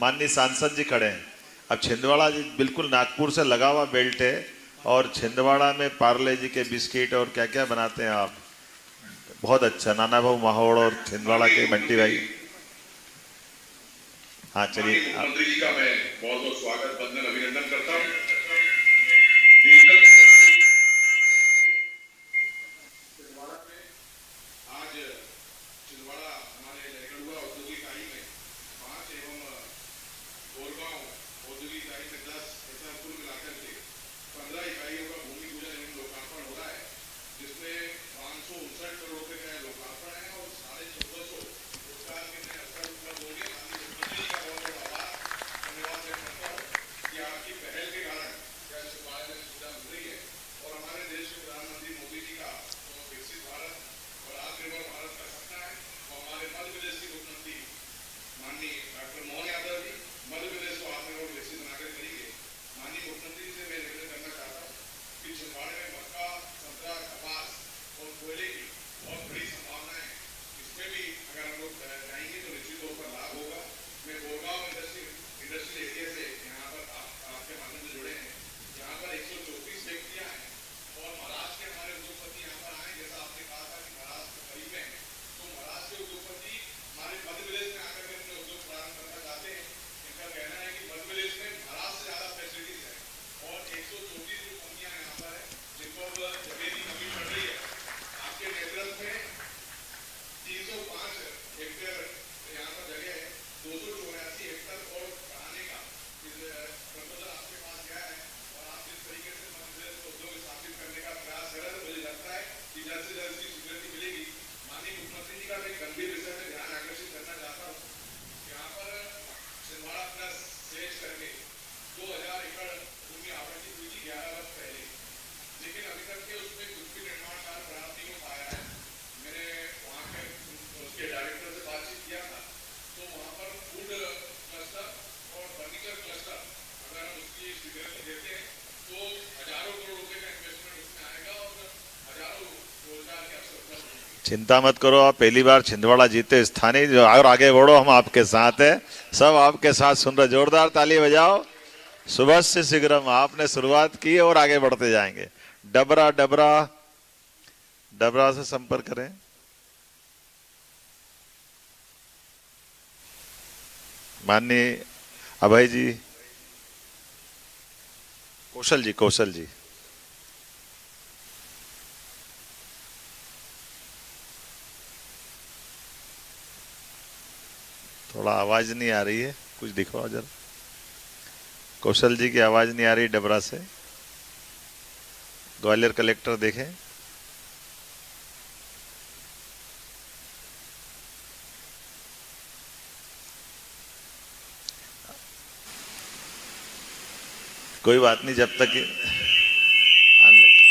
माननीय सांसद जी खड़े हैं। अब छिंदवाड़ा जी बिल्कुल नागपुर से लगा हुआ बेल्ट है और छिंदवाड़ा में पार्ले जी के बिस्किट और क्या क्या बनाते हैं आप, बहुत अच्छा। नाना भाऊ माहौड़ और छिंदवाड़ा के बंटी भाई। हाँ चलिए। मंत्री जी का मैं बहुत बहुत स्वागत, वंदन, अभिनंदन करता हूँ। चिंता मत करो, आप पहली बार छिंदवाड़ा जीते स्थानीय, जो और आगे बढ़ो, हम आपके साथ हैं, सब आपके साथ सुन रहे। जोरदार ताली बजाओ। सुबह से शीघ्रम आपने शुरुआत की और आगे बढ़ते जाएंगे। डबरा डबरा डबरा से संपर्क करें। माननीय अभय जी, कौशल जी, कौशल जी, थोड़ा आवाज नहीं आ रही है, कुछ दिखाओ जरा। कौशल जी की आवाज नहीं आ रही डबरा से। ग्वालियर कलेक्टर देखें। कोई बात नहीं, जब तक आने लगी।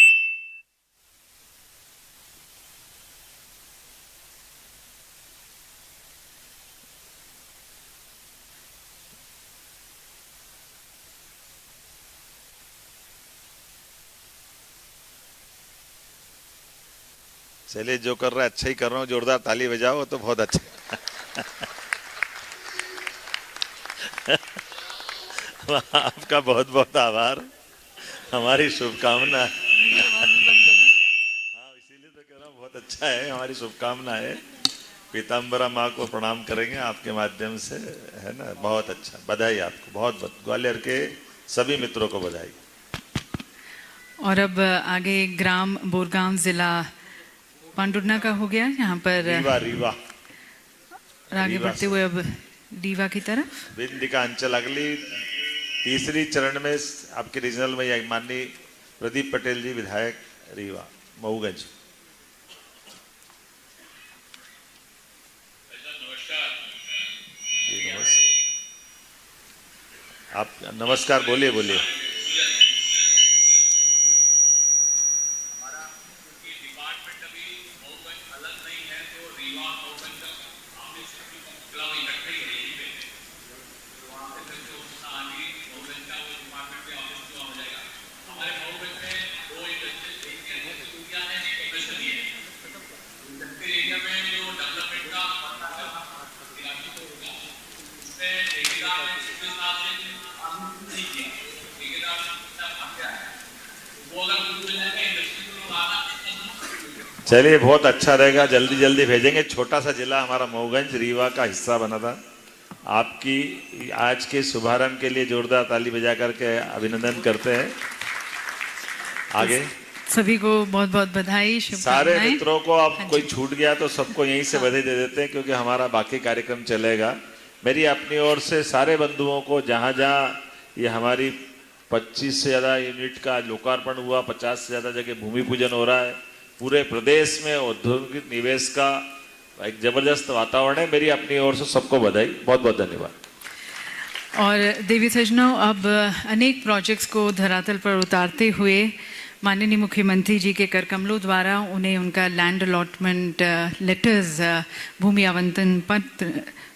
चलिए, जो कर रहा है अच्छा ही कर रहा हूँ, जोरदार ताली बजाओ तो बहुत अच्छा। आपका बहुत बहुत आभार, हमारी शुभकामना। हाँ, इसीलिए तो कह रहा हूँ, बहुत अच्छा है, हमारी शुभकामना है। पीताम्बरा माँ को प्रणाम करेंगे आपके माध्यम से, है ना। बहुत अच्छा, बधाई आपको, बहुत बहुत। ग्वालियर के सभी मित्रों को बधाई। और अब आगे ग्राम बोरगांव जिला पांडुर्ना का हो गया। यहाँ पर रीवा रीवा आगे बढ़ते हुए अब रीवा की तरफ। विंध्य अंचल अगली तीसरी चरण में आपके रीजनल में माननीय प्रदीप पटेल जी, विधायक रीवा मऊगंज। आप नमस्कार बोलिए, बोलिए। चलिए, बहुत अच्छा रहेगा, जल्दी जल्दी भेजेंगे। छोटा सा जिला हमारा मऊगंज रीवा का हिस्सा बना था। आपकी आज के शुभारंभ के लिए जोरदार ताली बजा करके अभिनंदन करते हैं। आगे सभी को बहुत बहुत बधाई, सारे मित्रों को। अब कोई छूट गया तो सबको यहीं से बधाई दे देते हैं, क्योंकि हमारा बाकी कार्यक्रम चलेगा। मेरी अपनी ओर से सारे बंधुओं को, जहाँ जहाँ ये हमारी 25 से ज़्यादा यूनिट का लोकार्पण हुआ, 50 से ज़्यादा जगह भूमि पूजन हो रहा है, पूरे प्रदेश में औद्योगिक निवेश का एक जबरदस्त वातावरण है। मेरी अपनी ओर से सबको बधाई, बहुत बहुत धन्यवाद। और देवी सज्जनों, अब अनेक प्रोजेक्ट्स को धरातल पर उतारते हुए माननीय मुख्यमंत्री जी के कर कमलों द्वारा उन्हें उनका लैंड अलॉटमेंट लेटर्स, भूमि आवंटन पत्र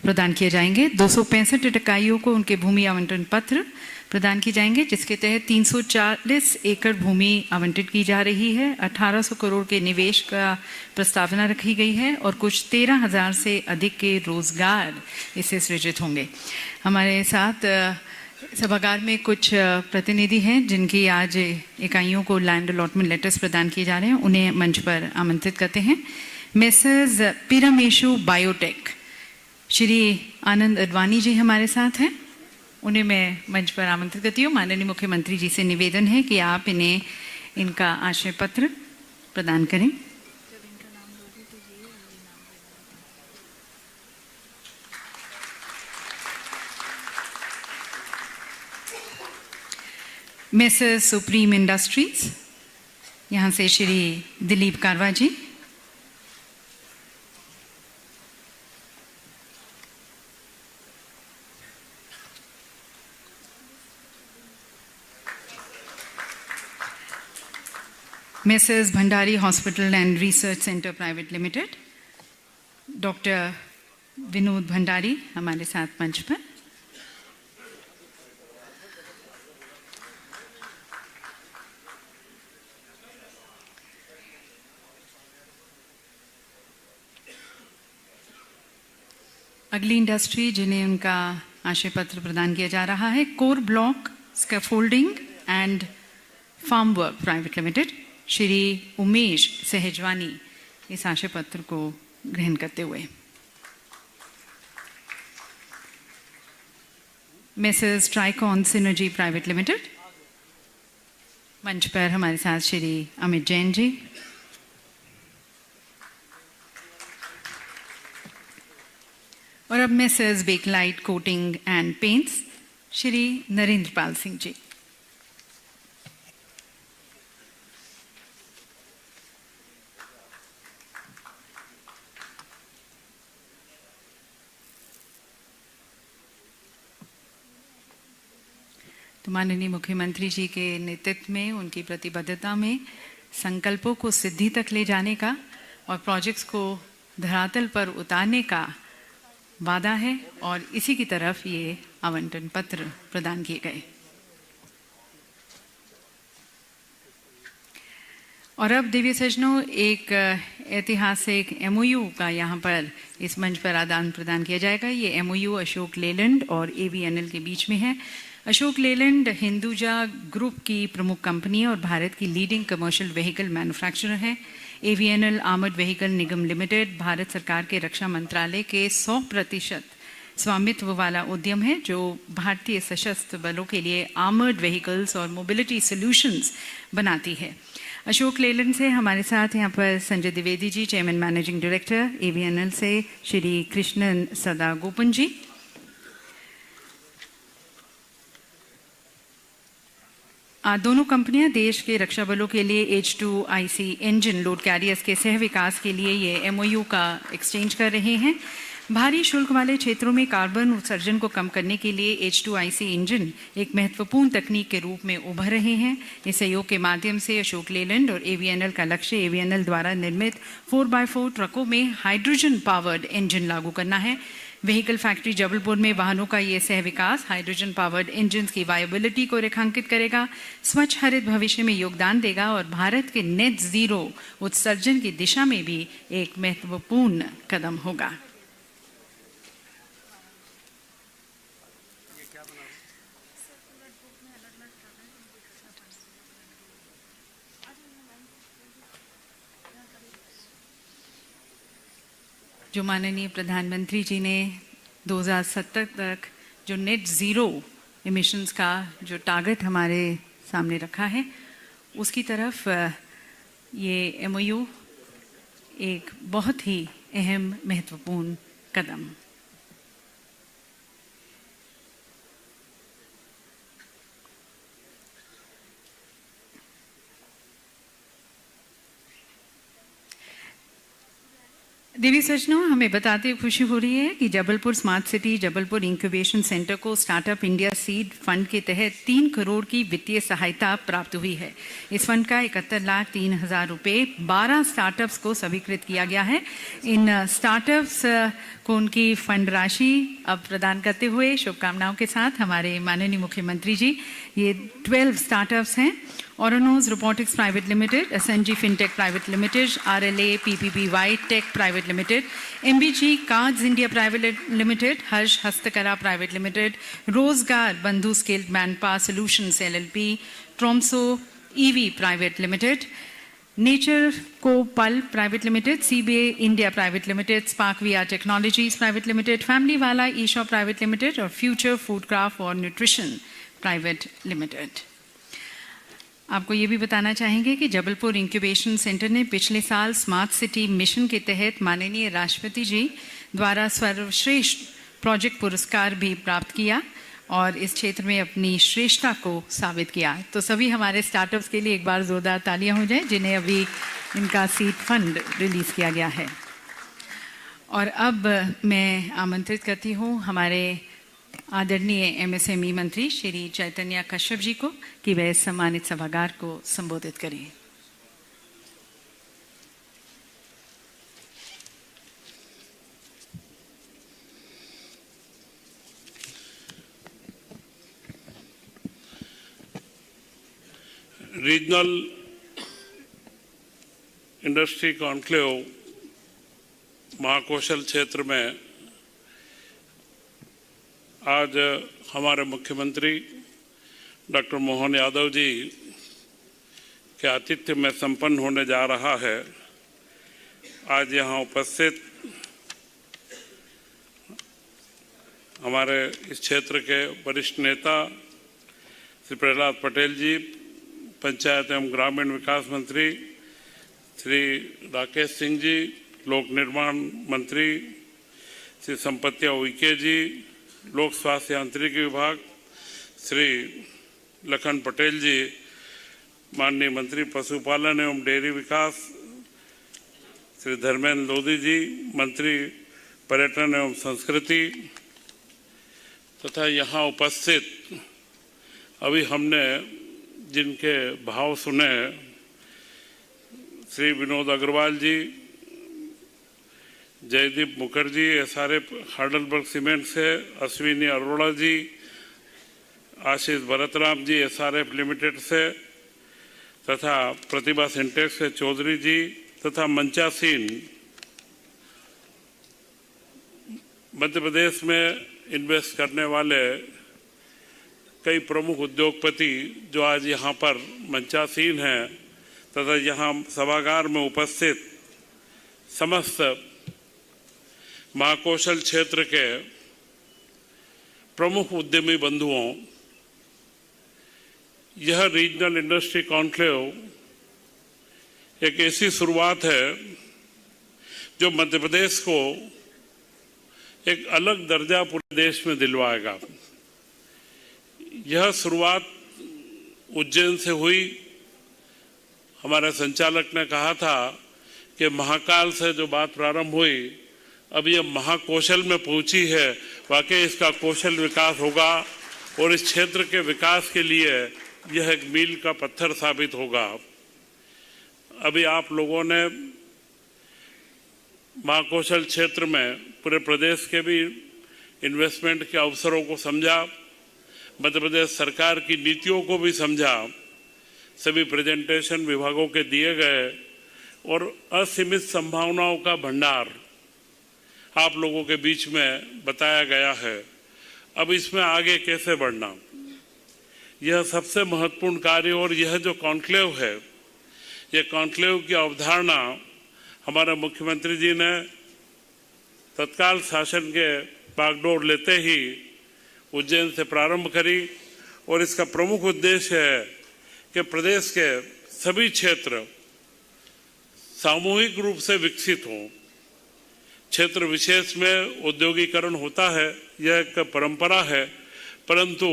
प्रदान किए जाएंगे। 265 इकाइयों को उनके भूमि आवंटन पत्र प्रदान किए जाएंगे, जिसके तहत 340 एकड़ भूमि आवंटित की जा रही है। 1800 करोड़ के निवेश का प्रस्तावना रखी गई है और कुछ 13,000 से अधिक के रोजगार इससे सृजित होंगे। हमारे साथ सभागार में कुछ प्रतिनिधि हैं जिनकी आज इकाइयों को लैंड अलॉटमेंट लेटर्स प्रदान किए जा रहे हैं, उन्हें मंच पर आमंत्रित करते हैं। मेसर्स पिरामेशु बायोटेक, श्री आनंद अडवाणी जी हमारे साथ हैं, उन्हें मैं मंच पर आमंत्रित करती हूँ। माननीय मुख्यमंत्री जी से निवेदन है कि आप इन्हें इनका आशय पत्र प्रदान करें। मेसर्स सुप्रीम इंडस्ट्रीज, यहाँ से Shri Dilip Karwa ji. Messrs Bhandari hospital and research centre private limited, doctor Vinod Bhandari हमारे साथ मंच पर। अगली इंडस्ट्री जिन्हें उनका आशय पत्र प्रदान किया जा रहा है, core block scaffolding and form work private limited, Shri Umesh Sahajwani इस आशय पत्र को ग्रहण करते हुए। Messrs Tricon synergy private limited, मंच पर हमारे साथ श्री अमित जैन जी। और अब messrs Bakelite coating and paints, Shri Narendra Pal Singh ji. तो माननीय मुख्यमंत्री जी के नेतृत्व में, उनकी प्रतिबद्धता में संकल्पों को सिद्धि तक ले जाने का और प्रोजेक्ट्स को धरातल पर उतारने का वादा है और इसी की तरफ ये आवंटन पत्र प्रदान किए गए। और अब दिव्य सज्जनों, एक ऐतिहासिक एमओयू का यहाँ पर इस मंच पर आदान प्रदान किया जाएगा। ये एमओयू अशोक लेलैंड और एवीएनएल के बीच में है। अशोक लेलैंड हिंदुजा ग्रुप की प्रमुख कंपनी और भारत की लीडिंग कमर्शियल व्हीकल मैन्युफैक्चरर है। एवीएनएल आर्मर्ड व्हीकल निगम लिमिटेड भारत सरकार के रक्षा मंत्रालय के 100% स्वामित्व वाला उद्यम है जो भारतीय सशस्त्र बलों के लिए आर्मर्ड व्हीकल्स और मोबिलिटी सॉल्यूशंस बनाती है। अशोक लेलैंड से हमारे साथ यहाँ पर Sanjay Dwivedi ji, chairman managing director. AVNL से श्री कृष्णन सदा गोपन जी। दोनों कंपनियां देश के रक्षा बलों के लिए H2IC इंजन लोड कैरियर्स के सह विकास के लिए ये एमओयू का एक्सचेंज कर रहे हैं। भारी शुल्क वाले क्षेत्रों में कार्बन उत्सर्जन को कम करने के लिए H2IC इंजन एक महत्वपूर्ण तकनीक के रूप में उभर रहे हैं। इस सहयोग के माध्यम से अशोक लेलैंड और एवीएनएल का लक्ष्य एवीएनएल द्वारा निर्मित 4x4 ट्रकों में हाइड्रोजन पावर्ड इंजन लागू करना है। व्हीकल फैक्ट्री जबलपुर में वाहनों का ये सह विकास हाइड्रोजन पावर्ड इंजन की वायबिलिटी को रेखांकित करेगा, स्वच्छ हरित भविष्य में योगदान देगा और भारत के नेट जीरो उत्सर्जन की दिशा में भी एक महत्वपूर्ण कदम होगा। जो माननीय प्रधानमंत्री जी ने 2070 तक जो नेट ज़ीरो एमिशंस का जो टारगेट हमारे सामने रखा है, उसकी तरफ ये एमओयू एक बहुत ही अहम महत्वपूर्ण कदम। देवी सज्जनों, हमें बताते खुशी हो रही है कि Jabalpur smart city Jabalpur incubation centre को स्टार्टअप इंडिया सीड फंड के तहत 3 करोड़ की वित्तीय सहायता प्राप्त हुई है। इस फंड का 71,03,000 रुपये 12 स्टार्टअप्स को स्वीकृत किया गया है। इन स्टार्टअप्स को उनकी फंड राशि अब प्रदान करते हुए शुभकामनाओं के साथ हमारे माननीय मुख्यमंत्री जी, ये 12 स्टार्टअप्स हैं। Oranos Robotics Private Limited, SNG Fintech Private Limited, RLA PPPY Tech Private Limited, MBG Cards India Private Limited, Harsh Hastakara Private Limited, Rozgar Bandhu Skilled Manpower Solutions LLP, Tromso EV Private Limited, Nature Co Pul Private Limited, CBA India Private Limited, Spark VR Technologies Private Limited, Family Wala eShop Private Limited और Future Foodcraft और Nutrition Private Limited। आपको ये भी बताना चाहेंगे कि Jabalpur incubation centre ने पिछले साल स्मार्ट सिटी मिशन के तहत माननीय राष्ट्रपति जी द्वारा सर्वश्रेष्ठ प्रोजेक्ट पुरस्कार भी प्राप्त किया और इस क्षेत्र में अपनी श्रेष्ठता को साबित किया। तो सभी हमारे स्टार्टअप्स के लिए एक बार जोरदार तालियां हो जाए जिन्हें अभी इनका सीड फंड रिलीज़ किया गया है। और अब मैं आमंत्रित करती हूँ हमारे आदरणीय एमएसएमई मंत्री श्री चैतन्य कश्यप जी को कि वह सम्मानित सभागार को संबोधित करें। रीजनल इंडस्ट्री कॉन्क्लेव महाकौशल क्षेत्र में आज हमारे मुख्यमंत्री डॉक्टर मोहन यादव जी के आतिथ्य में संपन्न होने जा रहा है। आज यहाँ उपस्थित हमारे इस क्षेत्र के वरिष्ठ नेता श्री प्रहलाद पटेल जी, पंचायत एवं ग्रामीण विकास मंत्री श्री राकेश सिंह जी, लोक निर्माण मंत्री श्री संपत्तिया उइके जी, लोक स्वास्थ्य यांत्रिकी विभाग श्री लखन पटेल जी, माननीय मंत्री पशुपालन एवं डेयरी विकास श्री धर्मेंद्र लोधी जी, मंत्री पर्यटन एवं संस्कृति, तथा यहाँ उपस्थित अभी हमने जिनके भाव सुने, श्री विनोद अग्रवाल जी, जयदीप मुखर्जी SRF हार्डलबर्ग सीमेंट से, अश्विनी अरोड़ा जी, आशीष भरतराम जी SRF लिमिटेड से, तथा प्रतिभा सिंटेक्स से चौधरी जी, तथा मंचासीन मध्य प्रदेश में इन्वेस्ट करने वाले कई प्रमुख उद्योगपति जो आज यहाँ पर मंचासीन हैं, तथा यहाँ सभागार में उपस्थित समस्त महाकौशल क्षेत्र के प्रमुख उद्यमी बंधुओं, यह रीजनल इंडस्ट्री कॉन्क्लेव एक ऐसी शुरुआत है जो मध्य प्रदेश को एक अलग दर्जा पूरे देश में दिलवाएगा। यह शुरुआत उज्जैन से हुई। हमारे संचालक ने कहा था कि महाकाल से जो बात प्रारंभ हुई, अब यह महाकौशल में पहुंची है। वाकई इसका कौशल विकास होगा और इस क्षेत्र के विकास के लिए यह एक मील का पत्थर साबित होगा। अभी आप लोगों ने महाकौशल क्षेत्र में पूरे प्रदेश के भी इन्वेस्टमेंट के अवसरों को समझा, मध्य प्रदेश सरकार की नीतियों को भी समझा। सभी प्रेजेंटेशन विभागों के दिए गए और असीमित संभावनाओं का भंडार आप लोगों के बीच में बताया गया है। अब इसमें आगे कैसे बढ़ना, यह सबसे महत्वपूर्ण कार्य। और यह जो कॉन्क्लेव है, यह कॉन्क्लेव की अवधारणा हमारे मुख्यमंत्री जी ने तत्काल शासन के बागडोर लेते ही उज्जैन से प्रारंभ करी। और इसका प्रमुख उद्देश्य है कि प्रदेश के सभी क्षेत्र सामूहिक रूप से विकसित हों। क्षेत्र विशेष में औद्योगिकरण होता है, यह एक परंपरा है, परंतु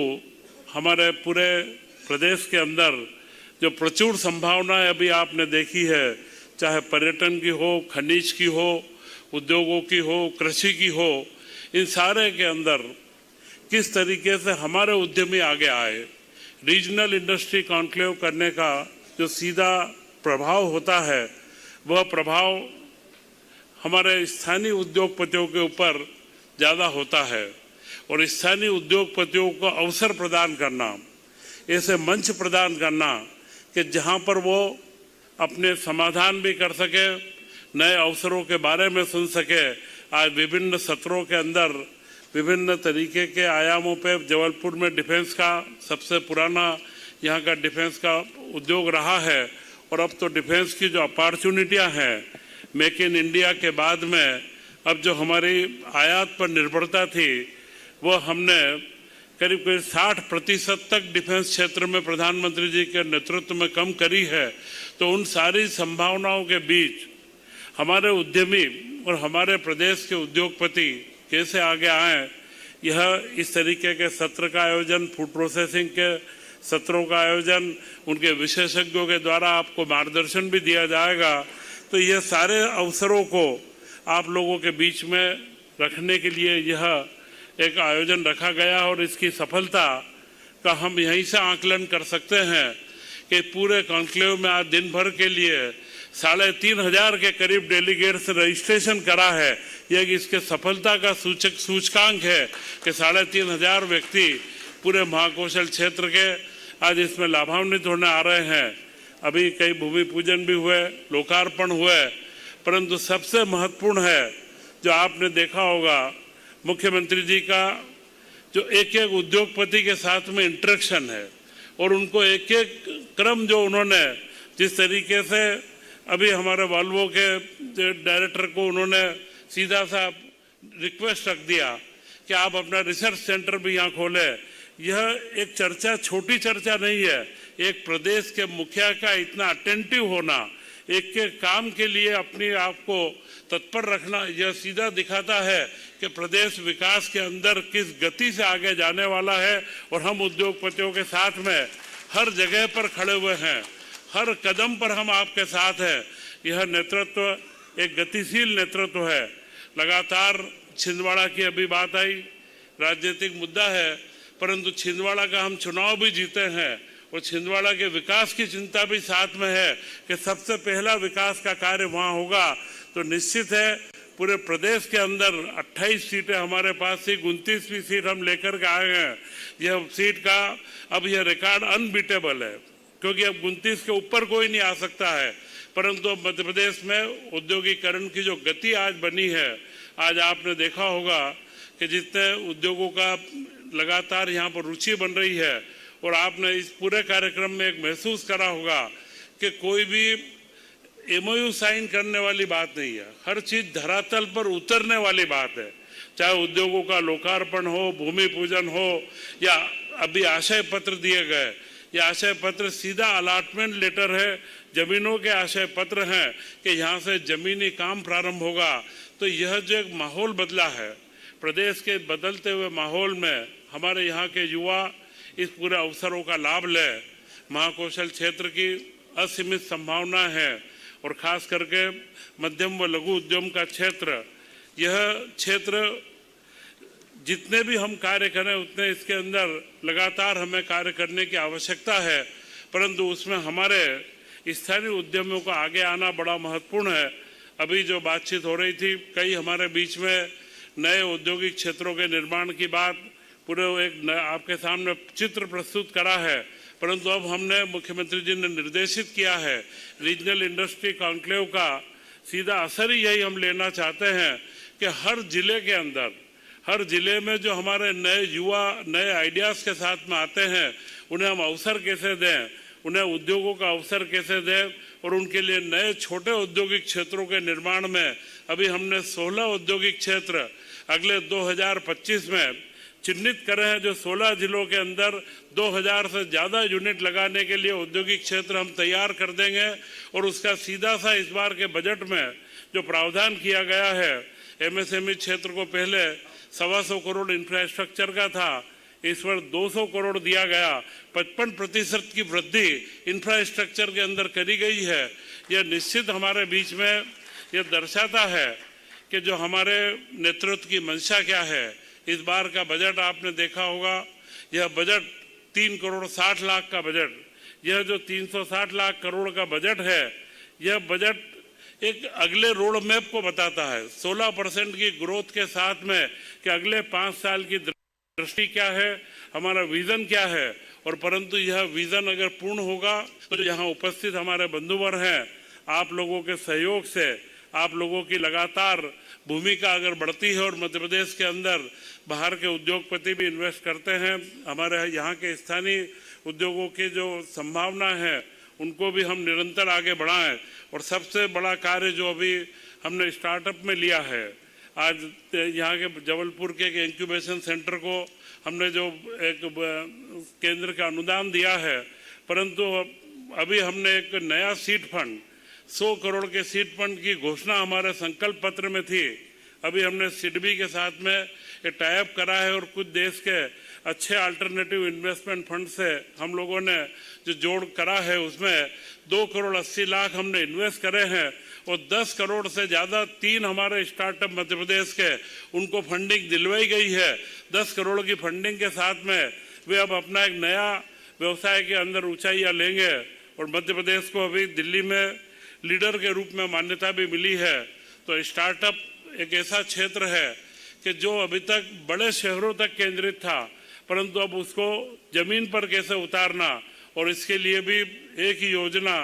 हमारे पूरे प्रदेश के अंदर जो प्रचुर संभावनाएं अभी आपने देखी है, चाहे पर्यटन की हो, खनिज की हो, उद्योगों की हो, कृषि की हो, इन सारे के अंदर किस तरीके से हमारे उद्यमी आगे आए। रीजनल इंडस्ट्री कॉन्क्लेव करने का जो सीधा प्रभाव होता है, वह प्रभाव हमारे स्थानीय उद्योगपतियों के ऊपर ज़्यादा होता है। और स्थानीय उद्योगपतियों को अवसर प्रदान करना, ऐसे मंच प्रदान करना कि जहां पर वो अपने समाधान भी कर सके, नए अवसरों के बारे में सुन सके। आज विभिन्न सत्रों के अंदर विभिन्न तरीके के आयामों पे जबलपुर में डिफेंस का सबसे पुराना यहाँ का डिफेंस का उद्योग रहा है। और अब तो डिफेंस की जो अपॉर्चुनिटियाँ हैं, मेक इन इंडिया के बाद में अब जो हमारी आयात पर निर्भरता थी, वो हमने करीब करीब 60% तक डिफेंस क्षेत्र में प्रधानमंत्री जी के नेतृत्व में कम करी है। तो उन सारी संभावनाओं के बीच हमारे उद्यमी और हमारे प्रदेश के उद्योगपति कैसे आगे आए, यह इस तरीके के सत्र का आयोजन, फूड प्रोसेसिंग के सत्रों का आयोजन, उनके विशेषज्ञों के द्वारा आपको मार्गदर्शन भी दिया जाएगा। तो यह सारे अवसरों को आप लोगों के बीच में रखने के लिए यह एक आयोजन रखा गया। और इसकी सफलता का हम यहीं से आकलन कर सकते हैं कि पूरे कॉन्क्लेव में आज दिन भर के लिए 3,500 के करीब डेलीगेट्स रजिस्ट्रेशन करा है। यह इसके सफलता का सूचकांक है कि 3,500 व्यक्ति पूरे महाकौशल क्षेत्र के आज इसमें लाभान्वित होने आ रहे हैं। अभी कई भूमि पूजन भी हुए, लोकार्पण हुए, परंतु सबसे महत्वपूर्ण है जो आपने देखा होगा, मुख्यमंत्री जी का जो एक एक उद्योगपति के साथ में इंटरेक्शन है और उनको एक एक क्रम जो उन्होंने जिस तरीके से अभी हमारे वॉल्वो के डायरेक्टर को उन्होंने सीधा सा रिक्वेस्ट रख दिया कि आप अपना रिसर्च सेंटर भी यहाँ खोलें। यह एक चर्चा छोटी चर्चा नहीं है, एक प्रदेश के मुखिया का इतना अटेंटिव होना, एक के काम के लिए अपने आप को तत्पर रखना, यह सीधा दिखाता है कि प्रदेश विकास के अंदर किस गति से आगे जाने वाला है। और हम उद्योगपतियों के साथ में हर जगह पर खड़े हुए हैं, हर कदम पर हम आपके साथ हैं। यह नेतृत्व एक गतिशील नेतृत्व है। लगातार छिंदवाड़ा की अभी बात आई, राजनीतिक मुद्दा है, परंतु छिंदवाड़ा का हम चुनाव भी जीते हैं और छिंदवाड़ा के विकास की चिंता भी साथ में है कि सबसे पहला विकास का कार्य वहाँ होगा। तो निश्चित है पूरे प्रदेश के अंदर 28 सीटें हमारे पास थी, 29वीं सीट हम लेकर के आए हैं। यह सीट का अब यह रिकॉर्ड अनबीटेबल है, क्योंकि अब 29 के ऊपर कोई नहीं आ सकता है। परंतु अब मध्य प्रदेश में औद्योगिकरण की जो गति आज बनी है, आज आपने देखा होगा कि जितने उद्योगों का लगातार यहाँ पर रुचि बन रही है, और आपने इस पूरे कार्यक्रम में एक महसूस करा होगा कि कोई भी एमओयू साइन करने वाली बात नहीं है, हर चीज धरातल पर उतरने वाली बात है। चाहे उद्योगों का लोकार्पण हो, भूमि पूजन हो, या अभी आशय पत्र दिए गए, ये आशय पत्र सीधा अलॉटमेंट लेटर है, जमीनों के आशय पत्र हैं कि यहाँ से जमीनी काम प्रारंभ होगा। तो यह जो एक माहौल बदला है, प्रदेश के बदलते हुए माहौल में हमारे यहाँ के युवा इस पूरे अवसरों का लाभ लें। महाकौशल क्षेत्र की असीमित संभावना है, और खास करके मध्यम व लघु उद्यम का क्षेत्र, यह क्षेत्र जितने भी हम कार्य करें उतने इसके अंदर लगातार हमें कार्य करने की आवश्यकता है, परंतु उसमें हमारे स्थानीय उद्यमियों का आगे आना बड़ा महत्वपूर्ण है। अभी जो बातचीत हो रही थी, कई हमारे बीच में नए औद्योगिक क्षेत्रों के निर्माण की बात, पूरे एक आपके सामने चित्र प्रस्तुत करा है, परंतु अब हमने मुख्यमंत्री जी ने निर्देशित किया है रीजनल इंडस्ट्री कॉन्क्लेव का सीधा असर ही यही हम लेना चाहते हैं कि हर जिले के अंदर, हर जिले में जो हमारे नए युवा नए आइडियाज़ के साथ में आते हैं, उन्हें हम अवसर कैसे दें, उन्हें उद्योगों का अवसर कैसे दें, और उनके लिए नए छोटे औद्योगिक क्षेत्रों के निर्माण में अभी हमने 16 औद्योगिक क्षेत्र अगले 2025 में चिन्हित करे हैं, जो 16 जिलों के अंदर 2000 से ज़्यादा यूनिट लगाने के लिए औद्योगिक क्षेत्र हम तैयार कर देंगे। और उसका सीधा सा इस बार के बजट में जो प्रावधान किया गया है, एमएसएमई क्षेत्र को पहले 125 करोड़ इंफ्रास्ट्रक्चर का था, इस वर्ष 200 करोड़ दिया गया, 55% की वृद्धि इंफ्रास्ट्रक्चर के अंदर करी गई है। यह निश्चित हमारे बीच में यह दर्शाता है कि जो हमारे नेतृत्व की मंशा क्या है। इस बार का बजट आपने देखा होगा, यह बजट 3 करोड़ 60 लाख का बजट, यह जो 360 लाख करोड़ का बजट है, यह बजट एक अगले रोड मैप को बताता है 16% की ग्रोथ के साथ में कि अगले 5 साल की दृष्टि क्या है, हमारा विजन क्या है। और परंतु यह विजन अगर पूर्ण होगा तो यहाँ उपस्थित हमारे बंधुवर हैं, आप लोगों के सहयोग से, आप लोगों की लगातार भूमिका अगर बढ़ती है और मध्य प्रदेश के अंदर बाहर के उद्योगपति भी इन्वेस्ट करते हैं, हमारे यहाँ के स्थानीय उद्योगों की जो संभावना है उनको भी हम निरंतर आगे बढ़ाएं। और सबसे बड़ा कार्य जो अभी हमने स्टार्टअप में लिया है, आज यहाँ के जबलपुर के एक इंक्यूबेशन सेंटर को हमने जो एक केंद्र का अनुदान दिया है, परंतु अभी हमने एक नया सीड फंड 100 करोड़ के सीड फंड की घोषणा हमारे संकल्प पत्र में थी। अभी हमने सिडबी के साथ में एक टाइप करा है और कुछ देश के अच्छे अल्टरनेटिव इन्वेस्टमेंट फंड से हम लोगों ने जो जोड़ करा है, उसमें 2 करोड़ 80 लाख हमने इन्वेस्ट करे हैं और 10 करोड़ से ज़्यादा 3 हमारे स्टार्टअप मध्य प्रदेश के उनको फंडिंग दिलवाई गई है। 10 करोड़ की फंडिंग के साथ में वे अब अपना एक नया व्यवसाय के अंदर ऊंचाइयां लेंगे। और मध्य प्रदेश को अभी दिल्ली में लीडर के रूप में मान्यता भी मिली है। तो स्टार्टअप एक ऐसा क्षेत्र है कि जो अभी तक बड़े शहरों तक केंद्रित था, परंतु अब उसको जमीन पर कैसे उतारना, और इसके लिए भी एक ही योजना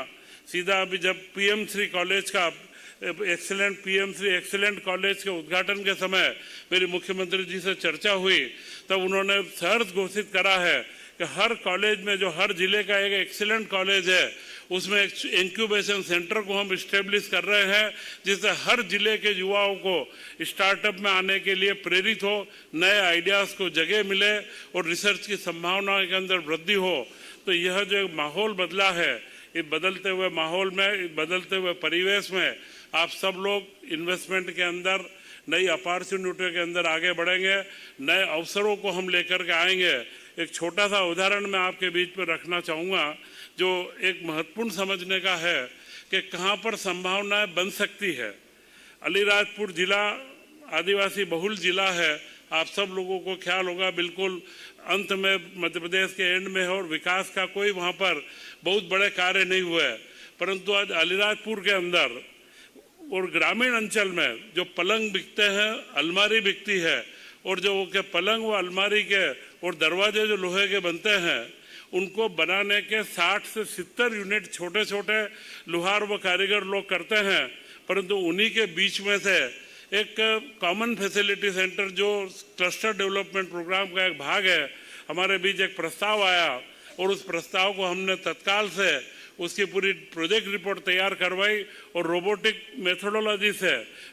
सीधा अभी जब PM श्री कॉलेज का एक्सीलेंट पीएमसी एक्सीलेंट कॉलेज के उद्घाटन के समय मेरी मुख्यमंत्री जी से चर्चा हुई, तब उन्होंने सहर्ष घोषित करा है कि हर कॉलेज में, जो हर जिले का एक एक्सीलेंट कॉलेज है, उसमें एक इंक्यूबेशन सेंटर को हम इस्टेब्लिश कर रहे हैं, जिससे हर जिले के युवाओं को स्टार्टअप में आने के लिए प्रेरित हो, नए आइडियाज़ को जगह मिले और रिसर्च की संभावनाओं के अंदर वृद्धि हो। तो यह जो माहौल बदला है, इस बदलते हुए माहौल में, इस बदलते हुए परिवेश में आप सब लोग इन्वेस्टमेंट के अंदर, नई अपॉर्चुनिटी के अंदर आगे बढ़ेंगे, नए अवसरों को हम लेकर के आएंगे। एक छोटा सा उदाहरण मैं आपके बीच में रखना चाहूँगा, जो एक महत्वपूर्ण समझने का है कि कहाँ पर संभावनाएं बन सकती है। अलीराजपुर जिला आदिवासी बहुल जिला है, आप सब लोगों को ख्याल होगा, बिल्कुल अंत में मध्य प्रदेश के एंड में है और विकास का कोई वहाँ पर बहुत बड़े कार्य नहीं हुए, परंतु आज अलीराजपुर के अंदर और ग्रामीण अंचल में जो पलंग बिकते हैं, अलमारी बिकती है, और जो के पलंग व अलमारी के और दरवाजे जो लोहे के बनते हैं, उनको बनाने के 60 से 70 यूनिट छोटे छोटे लोहार व कारीगर लोग करते हैं, परंतु उन्हीं के बीच में से एक कॉमन फैसिलिटी सेंटर जो क्लस्टर डेवलपमेंट प्रोग्राम का एक भाग है, हमारे बीच एक प्रस्ताव आया और उस प्रस्ताव को हमने तत्काल से उसकी पूरी प्रोजेक्ट रिपोर्ट तैयार करवाई और रोबोटिक मेथोडोलॉजी से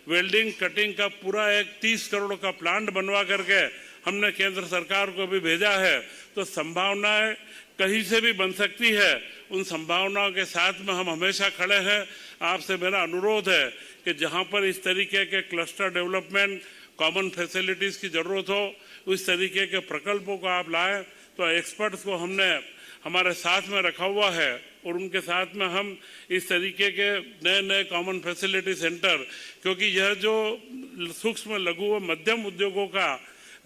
वेल्डिंग कटिंग का पूरा एक 30 करोड़ का प्लांट बनवा करके हमने केंद्र सरकार को भी भेजा है। तो संभावनाएं कहीं से भी बन सकती है, उन संभावनाओं के साथ में हम हमेशा खड़े हैं। आपसे मेरा अनुरोध है कि जहां पर इस तरीके के क्लस्टर डेवलपमेंट, कॉमन फैसिलिटीज़ की ज़रूरत हो, उस तरीके के प्रकल्पों को आप लाएं। तो एक्सपर्ट्स को हमने हमारे साथ में रखा हुआ है और उनके साथ में हम इस तरीके के नए नए कॉमन फैसिलिटी सेंटर, क्योंकि यह जो सूक्ष्म लघु व मध्यम उद्योगों का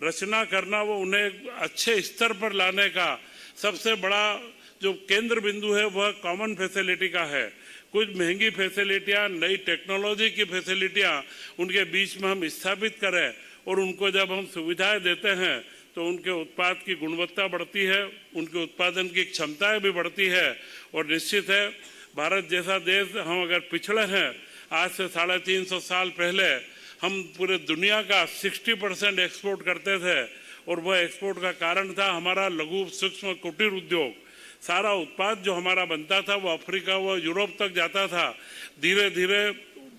रचना करना, वो उन्हें अच्छे स्तर पर लाने का सबसे बड़ा जो केंद्र बिंदु है वह कॉमन फैसिलिटी का है। कुछ महंगी फैसिलिटियाँ, नई टेक्नोलॉजी की फैसिलिटियाँ उनके बीच में हम स्थापित करें और उनको जब हम सुविधाएं देते हैं तो उनके उत्पाद की गुणवत्ता बढ़ती है, उनके उत्पादन की क्षमताएं भी बढ़ती है। और निश्चित है, भारत जैसा देश, हम अगर पिछड़े हैं, आज से 350 साल पहले हम पूरे दुनिया का 60% एक्सपोर्ट करते थे और वह एक्सपोर्ट का कारण था हमारा लघु सूक्ष्म कुटीर उद्योग। सारा उत्पाद जो हमारा बनता था वो अफ्रीका व यूरोप तक जाता था। धीरे धीरे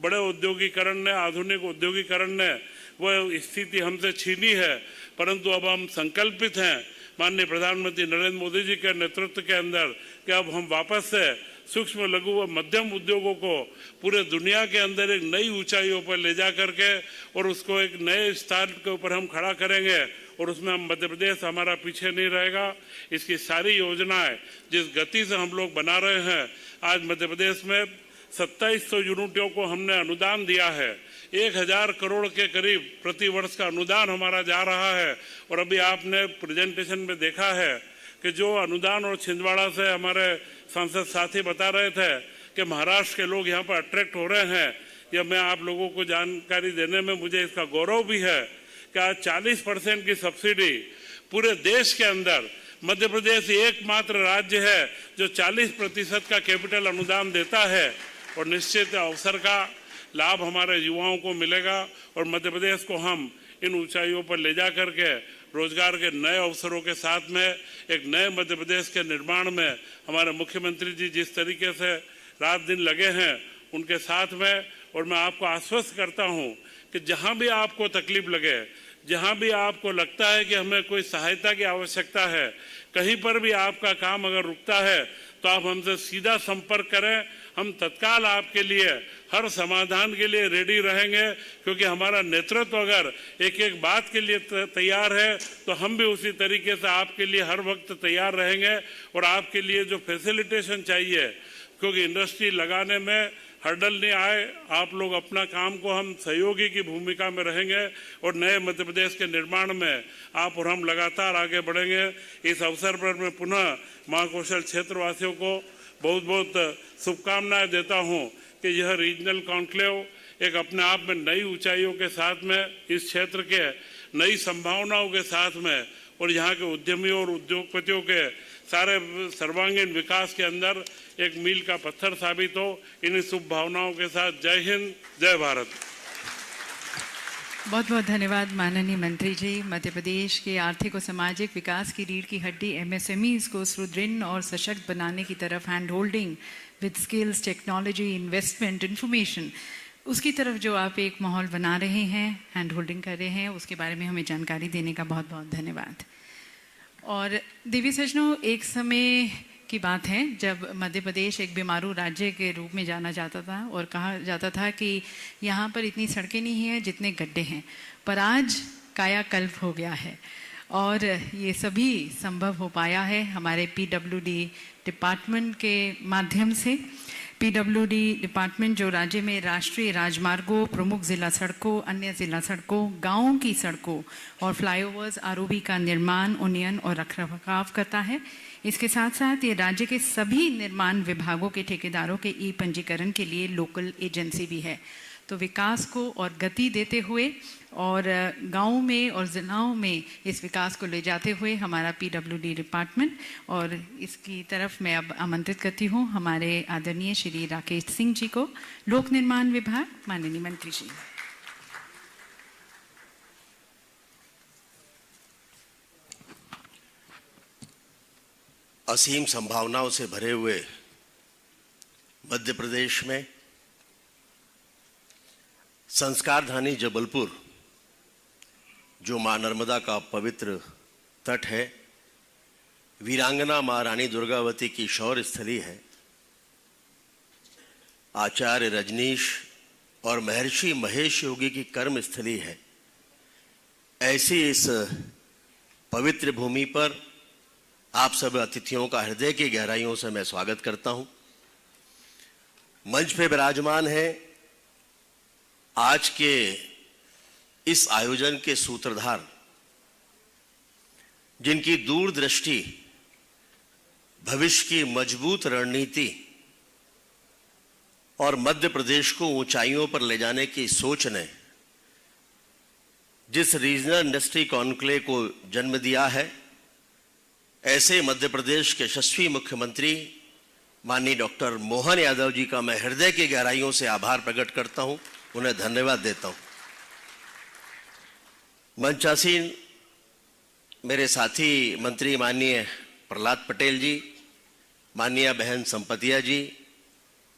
बड़े औद्योगिकरण ने, आधुनिक औद्योगिकरण ने वह स्थिति हमसे छीनी है, परंतु अब हम संकल्पित हैं माननीय प्रधानमंत्री नरेंद्र मोदी जी के नेतृत्व के अंदर कि अब हम वापस से सूक्ष्म लघु व मध्यम उद्योगों को पूरे दुनिया के अंदर एक नई ऊंचाइयों पर ले जा करके और उसको एक नए स्थान के ऊपर हम खड़ा करेंगे और उसमें हम मध्य प्रदेश हमारा पीछे नहीं रहेगा। इसकी सारी योजनाएं जिस गति से हम लोग बना रहे हैं, आज मध्य प्रदेश में 2700 यूनिटों को हमने अनुदान दिया है। 1000 करोड़ के करीब प्रति वर्ष का अनुदान हमारा जा रहा है। और अभी आपने प्रेजेंटेशन में देखा है कि जो अनुदान और छिंदवाड़ा से हमारे सांसद साथी बता रहे थे कि महाराष्ट्र के लोग यहाँ पर अट्रैक्ट हो रहे हैं, या मैं आप लोगों को जानकारी देने में मुझे इसका गौरव भी है कि आज 40% की सब्सिडी पूरे देश के अंदर मध्य प्रदेश एकमात्र राज्य है जो 40% का कैपिटल अनुदान देता है। और निश्चित अवसर का लाभ हमारे युवाओं को मिलेगा और मध्य प्रदेश को हम इन ऊंचाइयों पर ले जा करके रोजगार के नए अवसरों के साथ में एक नए मध्य प्रदेश के निर्माण में हमारे मुख्यमंत्री जी जिस तरीके से रात दिन लगे हैं उनके साथ में। और मैं आपको आश्वस्त करता हूं कि जहां भी आपको तकलीफ लगे, जहां भी आपको लगता है कि हमें कोई सहायता की आवश्यकता है, कहीं पर भी आपका काम अगर रुकता है तो आप हमसे सीधा संपर्क करें। हम तत्काल आपके लिए हर समाधान के लिए रेडी रहेंगे, क्योंकि हमारा नेतृत्व अगर एक एक बात के लिए तैयार है तो हम भी उसी तरीके से आपके लिए हर वक्त तैयार रहेंगे। और आपके लिए जो फैसिलिटेशन चाहिए, क्योंकि इंडस्ट्री लगाने में हर्डल नहीं आए, आप लोग अपना काम को, हम सहयोगी की भूमिका में रहेंगे और नए मध्य प्रदेश के निर्माण में आप और हम लगातार आगे बढ़ेंगे। इस अवसर पर मैं पुनः महाकौशल क्षेत्रवासियों को बहुत बहुत शुभकामनाएं देता हूं कि यह रीजनल कॉन्क्लेव एक अपने आप में नई ऊंचाइयों के साथ में, इस क्षेत्र के नई संभावनाओं के साथ में और यहाँ के उद्यमियों और उद्योगपतियों के सारे सर्वांगीण विकास के अंदर एक मील का पत्थर साबित हो। इन्हीं शुभ भावनाओं के साथ जय हिंद, जय भारत। बहुत बहुत धन्यवाद माननीय मंत्री जी। मध्य प्रदेश के आर्थिक और सामाजिक विकास की रीढ़ की हड्डी एमएसएमईज को सुदृढ़ और सशक्त बनाने की तरफ hand holding with skills, technology, investment, information, उसकी तरफ जो आप एक माहौल बना रहे हैं, हैंड होल्डिंग कर रहे हैं, उसके बारे में हमें जानकारी देने का बहुत बहुत धन्यवाद। और देवी सज्जनों, एक समय की बात है जब मध्य प्रदेश एक बीमारू राज्य के रूप में जाना जाता था और कहा जाता था कि यहाँ पर इतनी सड़कें नहीं हैं जितने गड्ढे हैं, पर आज कायाकल्प हो गया है और ये सभी संभव हो पाया है हमारे पीडब्ल्यूडी डिपार्टमेंट के माध्यम से। पीडब्ल्यूडी डिपार्टमेंट जो राज्य में राष्ट्रीय राजमार्गों, प्रमुख जिला सड़कों, अन्य जिला सड़कों, गांवों की सड़कों और फ्लाईओवर्स, आरओबी का निर्माण, उन्नयन और रखरखाव करता है। इसके साथ साथ ये राज्य के सभी निर्माण विभागों के ठेकेदारों के ई पंजीकरण के लिए लोकल एजेंसी भी है। तो विकास को और गति देते हुए और गांवों में और जिलाओं में इस विकास को ले जाते हुए हमारा पीडब्ल्यूडी डिपार्टमेंट, और इसकी तरफ मैं अब आमंत्रित करती हूं हमारे आदरणीय श्री राकेश सिंह जी को, लोक निर्माण विभाग, माननीय मंत्री जी। असीम संभावनाओं से भरे हुए मध्य प्रदेश में संस्कारधानी जबलपुर, जो मां नर्मदा का पवित्र तट है, वीरांगना मां रानी दुर्गावती की शौर्य स्थली है, आचार्य रजनीश और महर्षि महेश योगी की कर्म स्थली है, ऐसी इस पवित्र भूमि पर आप सब अतिथियों का हृदय की गहराइयों से मैं स्वागत करता हूं। मंच पे विराजमान है आज के इस आयोजन के सूत्रधार, जिनकी दूरदृष्टि, भविष्य की मजबूत रणनीति और मध्य प्रदेश को ऊंचाइयों पर ले जाने की सोच ने जिस रीजनल इंडस्ट्री कॉन्क्लेव को जन्म दिया है, ऐसे मध्य प्रदेश के यशस्वी मुख्यमंत्री माननीय डॉक्टर मोहन यादव जी का मैं हृदय की गहराइयों से आभार प्रकट करता हूं, उन्हें धन्यवाद देता हूं। मंचासीन मेरे साथी मंत्री माननीय प्रहलाद पटेल जी, माननीय बहन संपतिया जी,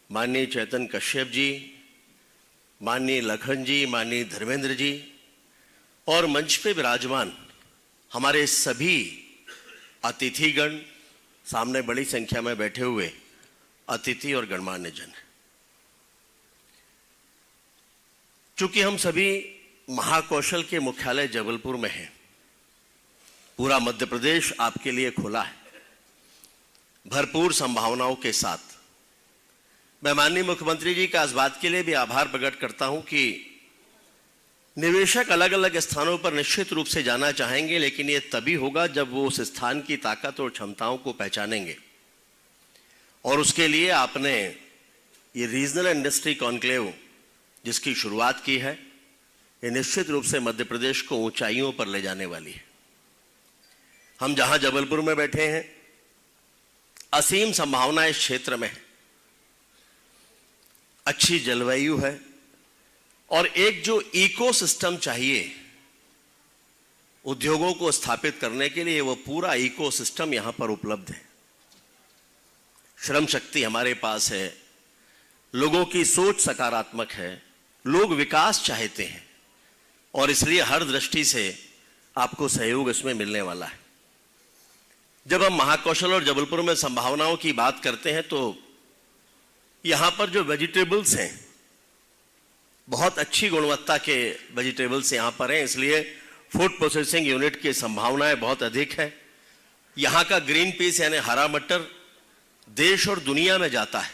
माननीय चेतन कश्यप जी, माननीय लखन जी, माननीय धर्मेंद्र जी, और मंच पे विराजमान हमारे सभी अतिथिगण, सामने बड़ी संख्या में बैठे हुए अतिथि और गणमान्य जन। चूंकि हम सभी महाकौशल के मुख्यालय जबलपुर में हैं, पूरा मध्य प्रदेश आपके लिए खुला है भरपूर संभावनाओं के साथ। मैं माननीय मुख्यमंत्री जी का इस बात के लिए भी आभार प्रकट करता हूं कि निवेशक अलग अलग स्थानों पर निश्चित रूप से जाना चाहेंगे, लेकिन ये तभी होगा जब वो उस स्थान की ताकत और क्षमताओं को पहचानेंगे। और उसके लिए आपने ये रीजनल इंडस्ट्री कॉन्क्लेव जिसकी शुरुआत की है, ये निश्चित रूप से मध्य प्रदेश को ऊंचाइयों पर ले जाने वाली है। हम जहां जबलपुर में बैठे हैं, असीम संभावनाएं इस क्षेत्र में है, अच्छी जलवायु है और एक जो इकोसिस्टम चाहिए उद्योगों को स्थापित करने के लिए, वो पूरा इकोसिस्टम यहां पर उपलब्ध है। श्रम शक्ति हमारे पास है, लोगों की सोच सकारात्मक है, लोग विकास चाहते हैं और इसलिए हर दृष्टि से आपको सहयोग इसमें मिलने वाला है। जब हम महाकौशल और जबलपुर में संभावनाओं की बात करते हैं तो यहां पर जो वेजिटेबल्स हैं, बहुत अच्छी गुणवत्ता के वेजिटेबल्स यहां पर हैं, इसलिए फूड प्रोसेसिंग यूनिट की संभावनाएं बहुत अधिक है। यहां का ग्रीन पीस यानी हरा मटर देश और दुनिया में जाता है,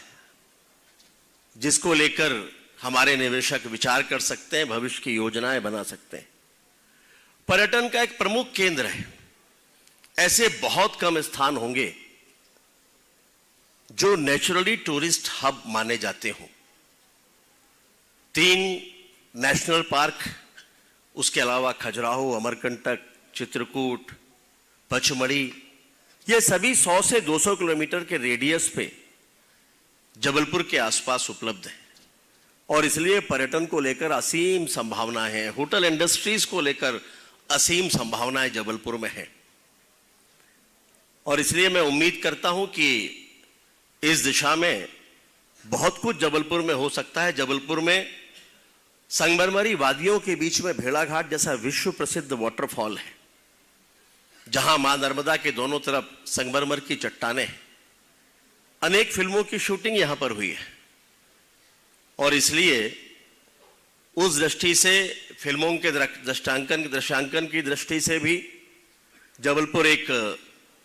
जिसको लेकर हमारे निवेशक विचार कर सकते हैं, भविष्य की योजनाएं बना सकते हैं। पर्यटन का एक प्रमुख केंद्र है, ऐसे बहुत कम स्थान होंगे जो नेचुरली टूरिस्ट हब माने जाते हों। 3 नेशनल पार्क, उसके अलावा खजुराहो, अमरकंटक, चित्रकूट, पचमढ़ी, ये सभी 100 से 200 किलोमीटर के रेडियस पे जबलपुर के आसपास उपलब्ध है और इसलिए पर्यटन को लेकर असीम संभावनाएं हैं, होटल इंडस्ट्रीज को लेकर असीम संभावनाएं जबलपुर में हैं। और इसलिए मैं उम्मीद करता हूं कि इस दिशा में बहुत कुछ जबलपुर में हो सकता है। जबलपुर में संगमरमरी वादियों के बीच में भेड़ाघाट जैसा विश्व प्रसिद्ध वाटरफॉल है, जहां मां नर्मदा के दोनों तरफ संगमरमर की चट्टानें हैं। अनेक फिल्मों की शूटिंग यहां पर हुई है और इसलिए उस दृष्टि से फिल्मों के दृश्यांकन की दृष्टि से भी जबलपुर एक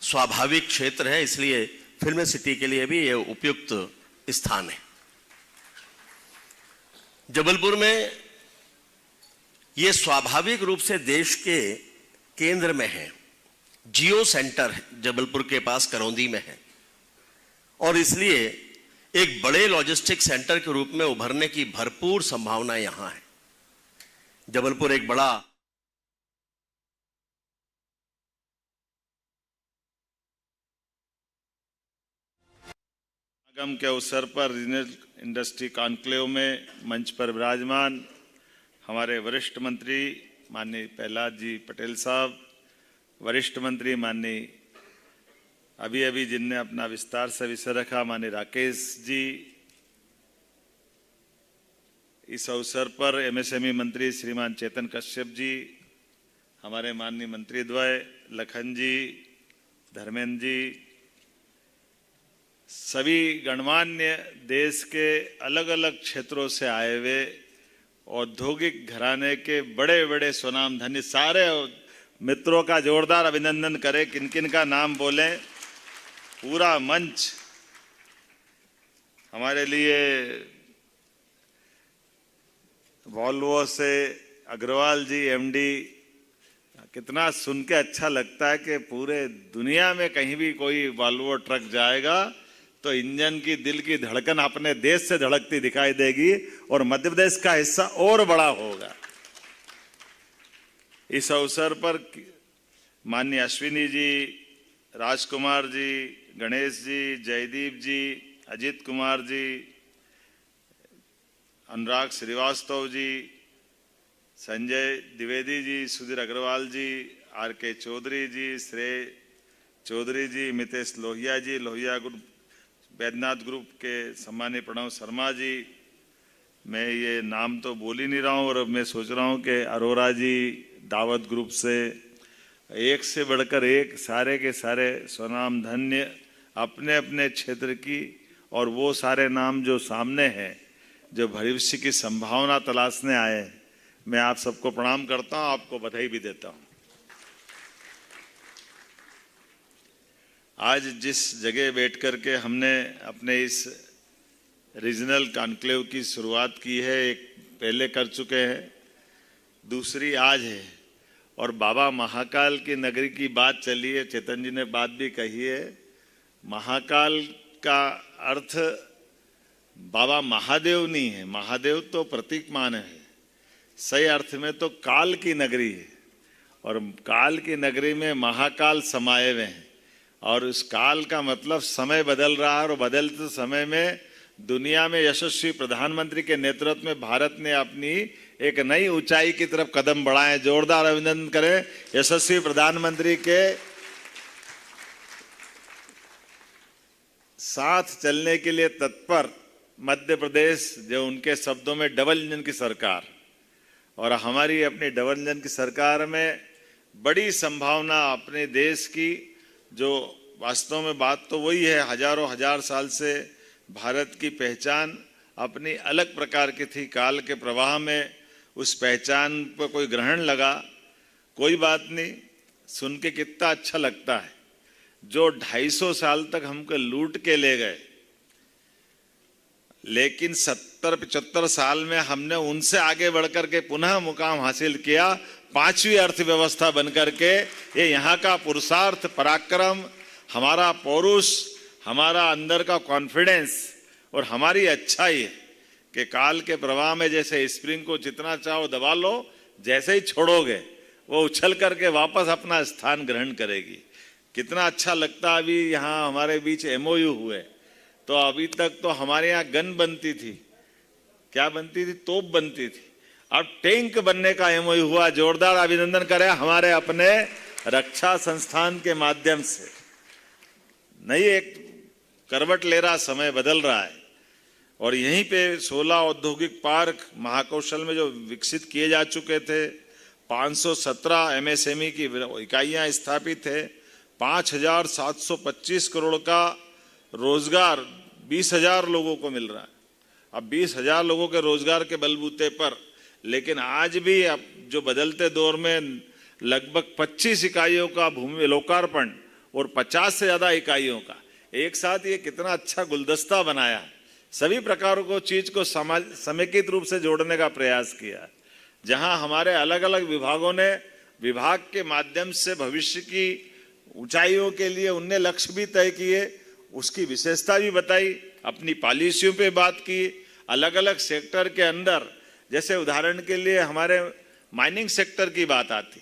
स्वाभाविक क्षेत्र है, इसलिए फिल्म सिटी के लिए भी यह उपयुक्त स्थान है। जबलपुर में यह स्वाभाविक रूप से देश के केंद्र में है, जियो सेंटर जबलपुर के पास करौंदी में है और इसलिए एक बड़े लॉजिस्टिक सेंटर के रूप में उभरने की भरपूर संभावना यहां है। जबलपुर एक बड़ा आगम के अवसर पर रीजनल इंडस्ट्री कॉन्क्लेव में मंच पर विराजमान हमारे वरिष्ठ मंत्री माननीय प्रहलाद जी पटेल साहब, वरिष्ठ मंत्री माननीय अभी जिनने अपना विस्तार से विषय रखा माननीय राकेश जी, इस अवसर पर एमएसएमई मंत्री श्रीमान चेतन कश्यप जी, हमारे माननीय मंत्री द्वय लखन जी, धर्मेंद्र जी, सभी गणमान्य देश के अलग अलग क्षेत्रों से आए हुए औद्योगिक घराने के बड़े बड़े स्वनाम धन्य सारे मित्रों का जोरदार अभिनंदन करें। किन किन का नाम बोलें, पूरा मंच हमारे लिए वॉल्वो से अग्रवाल जी एमडी, कितना सुन के अच्छा लगता है कि पूरे दुनिया में कहीं भी कोई वॉल्वो ट्रक जाएगा तो इंजन की दिल की धड़कन अपने देश से धड़कती दिखाई देगी और मध्य प्रदेश का हिस्सा और बड़ा होगा। इस अवसर पर माननीय अश्विनी जी, राजकुमार जी, गणेश जी, जयदीप जी, अजीत कुमार जी, अनुराग श्रीवास्तव जी, संजय द्विवेदी जी, सुधीर अग्रवाल जी, आर के चौधरी जी, श्रेय चौधरी जी, मितेश लोहिया जी, लोहिया ग्रुप वैद्यनाथ ग्रुप के सम्मानीय प्रणव शर्मा जी, मैं ये नाम तो बोल ही नहीं रहा हूँ और मैं सोच रहा हूँ कि अरोरा जी दावत ग्रुप से एक से बढ़कर एक सारे के सारे स्वनाम धन्य अपने अपने क्षेत्र की और वो सारे नाम जो सामने हैं जो भविष्य की संभावना तलाशने आए, मैं आप सबको प्रणाम करता हूँ, आपको बधाई भी देता हूँ। आज जिस जगह बैठ कर के हमने अपने इस रीजनल कॉन्क्लेव की शुरुआत की है, एक पहले कर चुके हैं, दूसरी आज है और बाबा महाकाल की नगरी की बात चली है, चेतन जी ने बात भी कही है। महाकाल का अर्थ बाबा महादेव नहीं है, महादेव तो प्रतीक मान है, सही अर्थ में तो काल की नगरी है और काल की नगरी में महाकाल समाये हुए हैं और उस काल का मतलब समय बदल रहा है और बदलते समय में दुनिया में यशस्वी प्रधानमंत्री के नेतृत्व में भारत ने अपनी एक नई ऊंचाई की तरफ कदम बढ़ाए। जोरदार अभिनंदन करें यशस्वी प्रधानमंत्री के साथ चलने के लिए तत्पर मध्य प्रदेश, जो उनके शब्दों में डबल इंजन की सरकार, और हमारी अपनी डबल इंजन की सरकार में बड़ी संभावना अपने देश की, जो वास्तव में बात तो वही है, हजारों हजार साल से भारत की पहचान अपनी अलग प्रकार की थी। काल के प्रवाह में उस पहचान पर कोई ग्रहण लगा, कोई बात नहीं, सुन के कितना अच्छा लगता है। जो 250 साल तक हमको लूट के ले गए, लेकिन 70-75 साल में हमने उनसे आगे बढ़कर के पुनः मुकाम हासिल किया, 5वीं अर्थव्यवस्था बनकर के। ये यहाँ का पुरुषार्थ, पराक्रम, हमारा पौरुष, हमारा अंदर का कॉन्फिडेंस और हमारी अच्छाई है कि काल के प्रवाह में जैसे स्प्रिंग को जितना चाहो दबा लो, जैसे ही छोड़ोगे वो उछल करके वापस अपना स्थान ग्रहण करेगी। कितना अच्छा लगता। अभी यहाँ हमारे बीच MOU हुए, तो अभी तक तो हमारे यहाँ गन बनती थी, क्या बनती थी, तोप बनती थी, अब टैंक बनने का MOU हुआ। जोरदार अभिनंदन करें हमारे अपने रक्षा संस्थान के माध्यम से। नहीं, एक करवट ले रहा, समय बदल रहा है। और यहीं पे 16 औद्योगिक पार्क महाकौशल में जो विकसित किए जा चुके थे, 517 MSME की इकाइयां स्थापित है, 5,725 करोड़ का रोजगार 20,000 लोगों को मिल रहा है। अब 20,000 लोगों के रोजगार के बलबूते पर, लेकिन आज भी अब जो बदलते दौर में लगभग 25 इकाइयों का भूमि लोकार्पण और 50 से ज्यादा इकाइयों का एक साथ, ये कितना अच्छा गुलदस्ता बनाया। सभी प्रकारों को चीज को समेकित रूप से जोड़ने का प्रयास किया, जहां हमारे अलग अलग विभागों ने विभाग के माध्यम से भविष्य की ऊंचाइयों के लिए उनने लक्ष्य भी तय किए, उसकी विशेषता भी बताई, अपनी पॉलिसियों पे बात की। अलग अलग सेक्टर के अंदर, जैसे उदाहरण के लिए हमारे माइनिंग सेक्टर की बात आती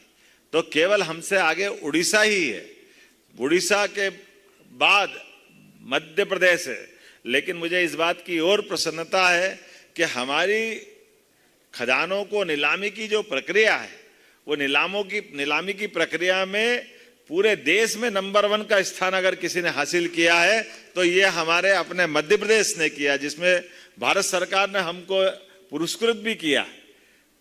तो केवल हमसे आगे उड़ीसा ही है, उड़ीसा के बाद मध्य प्रदेश है। लेकिन मुझे इस बात की और प्रसन्नता है कि हमारी खदानों को नीलामी की जो प्रक्रिया है, वो नीलामी की प्रक्रिया में पूरे देश में नंबर 1 का स्थान अगर किसी ने हासिल किया है तो ये हमारे अपने मध्य प्रदेश ने किया, जिसमें भारत सरकार ने हमको पुरस्कृत भी किया।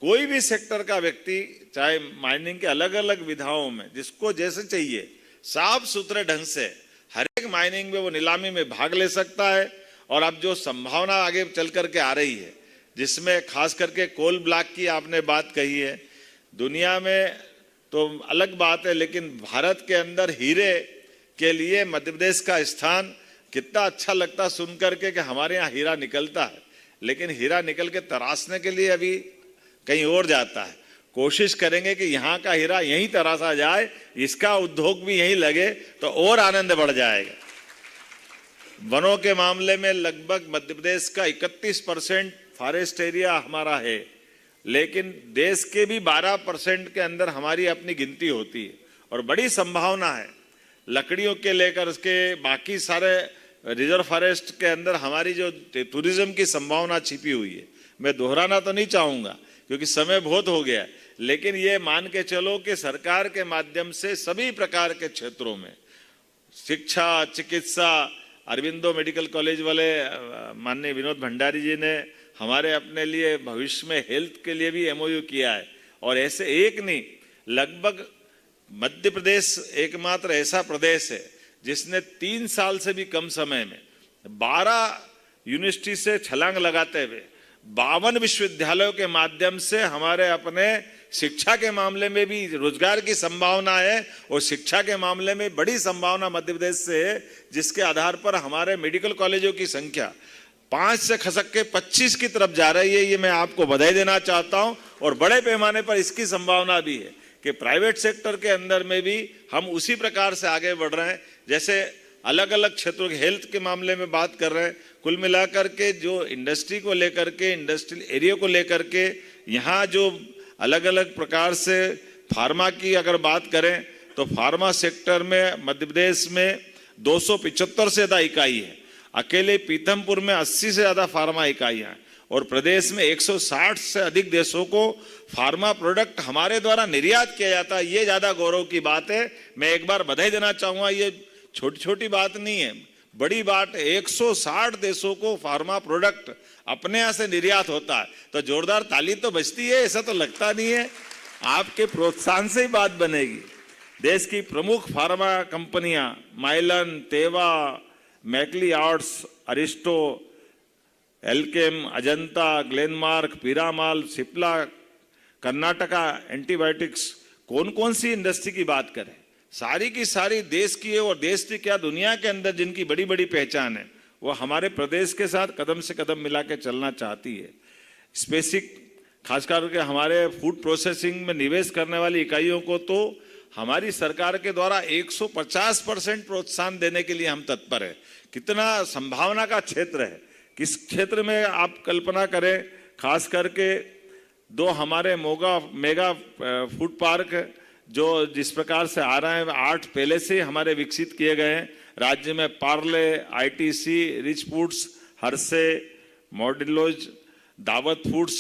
कोई भी सेक्टर का व्यक्ति, चाहे माइनिंग के अलग अलग विधाओं में, जिसको जैसे चाहिए साफ सुथरे ढंग से हर एक माइनिंग में वो नीलामी में भाग ले सकता है। और अब जो संभावना आगे चल करके आ रही है, जिसमें खास करके कोल ब्लॉक की आपने बात कही है, दुनिया में तो अलग बात है, लेकिन भारत के अंदर हीरे के लिए मध्य प्रदेश का स्थान कितना अच्छा लगता सुन करके कि हमारे यहाँ हीरा निकलता है, लेकिन हीरा निकल के तराशने के लिए अभी कहीं और जाता है। कोशिश करेंगे कि यहाँ का हीरा यहीं तराशा जाए, इसका उद्योग भी यहीं लगे तो और आनंद बढ़ जाएगा। वनों के मामले में लगभग मध्य प्रदेश का 31% फॉरेस्ट एरिया हमारा है, लेकिन देश के भी 12% के अंदर हमारी अपनी गिनती होती है और बड़ी संभावना है लकड़ियों के लेकर उसके बाकी सारे रिजर्व फॉरेस्ट के अंदर हमारी जो टूरिज्म की संभावना छिपी हुई है। मैं दोहराना तो नहीं चाहूँगा क्योंकि समय बहुत हो गया, लेकिन ये मान के चलो कि सरकार के माध्यम से सभी प्रकार के क्षेत्रों में शिक्षा, चिकित्सा, अरविंदो मेडिकल कॉलेज वाले माननीय विनोद भंडारी जी ने हमारे अपने लिए भविष्य में हेल्थ के लिए भी MOU किया है। और ऐसे एक नहीं, लगभग मध्य प्रदेश एकमात्र ऐसा प्रदेश है जिसने 3 साल से भी कम समय में 12 यूनिवर्सिटी से छलांग लगाते हुए 52 विश्वविद्यालयों के माध्यम से हमारे अपने शिक्षा के मामले में भी रोजगार की संभावना है और शिक्षा के मामले में बड़ी संभावना मध्य प्रदेश से है, जिसके आधार पर हमारे मेडिकल कॉलेजों की संख्या 5 से खसक के 25 की तरफ जा रही है। ये मैं आपको बधाई देना चाहता हूं। और बड़े पैमाने पर इसकी संभावना भी है कि प्राइवेट सेक्टर के अंदर में भी हम उसी प्रकार से आगे बढ़ रहे हैं। जैसे अलग अलग क्षेत्रों के हेल्थ के मामले में बात कर रहे हैं, कुल मिलाकर के जो इंडस्ट्री को लेकर के, इंडस्ट्रियल एरिया को लेकर के, यहाँ जो अलग अलग प्रकार से फार्मा की अगर बात करें तो फार्मा सेक्टर में मध्य प्रदेश में 275 से ज़्यादा इकाई है। अकेले पीथमपुर में 80 से ज़्यादा फार्मा इकाइयाँ हैं और प्रदेश में 160 से अधिक देशों को फार्मा प्रोडक्ट हमारे द्वारा निर्यात किया जाता है। ये ज़्यादा गौरव की बात है। मैं एक बार बधाई देना चाहूँगा, ये छोटी छोटी बात नहीं है, बड़ी बात। 160 देशों को फार्मा प्रोडक्ट अपने यहाँ से निर्यात होता है, तो जोरदार ताली तो बजती है, ऐसा तो लगता नहीं है। आपके प्रोत्साहन से ही बात बनेगी। देश की प्रमुख फार्मा कंपनियां Mylan, Teva, Macleods, Aristo, Alkem, Ajanta, Glenmark, Piramal, Cipla, Karnataka antibiotics, कौन कौन सी इंडस्ट्री की बात करें, सारी की सारी देश की है। और देश की क्या, दुनिया के अंदर जिनकी बड़ी बड़ी पहचान है, वो हमारे प्रदेश के साथ कदम से कदम मिला के चलना चाहती है। स्पेसिफिक खास करके हमारे फूड प्रोसेसिंग में निवेश करने वाली इकाइयों को तो हमारी सरकार के द्वारा 150% प्रोत्साहन देने के लिए हम तत्पर है। कितना संभावना का क्षेत्र है, किस क्षेत्र में आप कल्पना करें। खास करके 2 हमारे मेगा फूड पार्क जो जिस प्रकार से आ रहे हैं 8 पहले से हमारे विकसित किए गए हैं। राज्य में Parle, ITC, Rich Foods, Hershey, Mondelez, Daawat Foods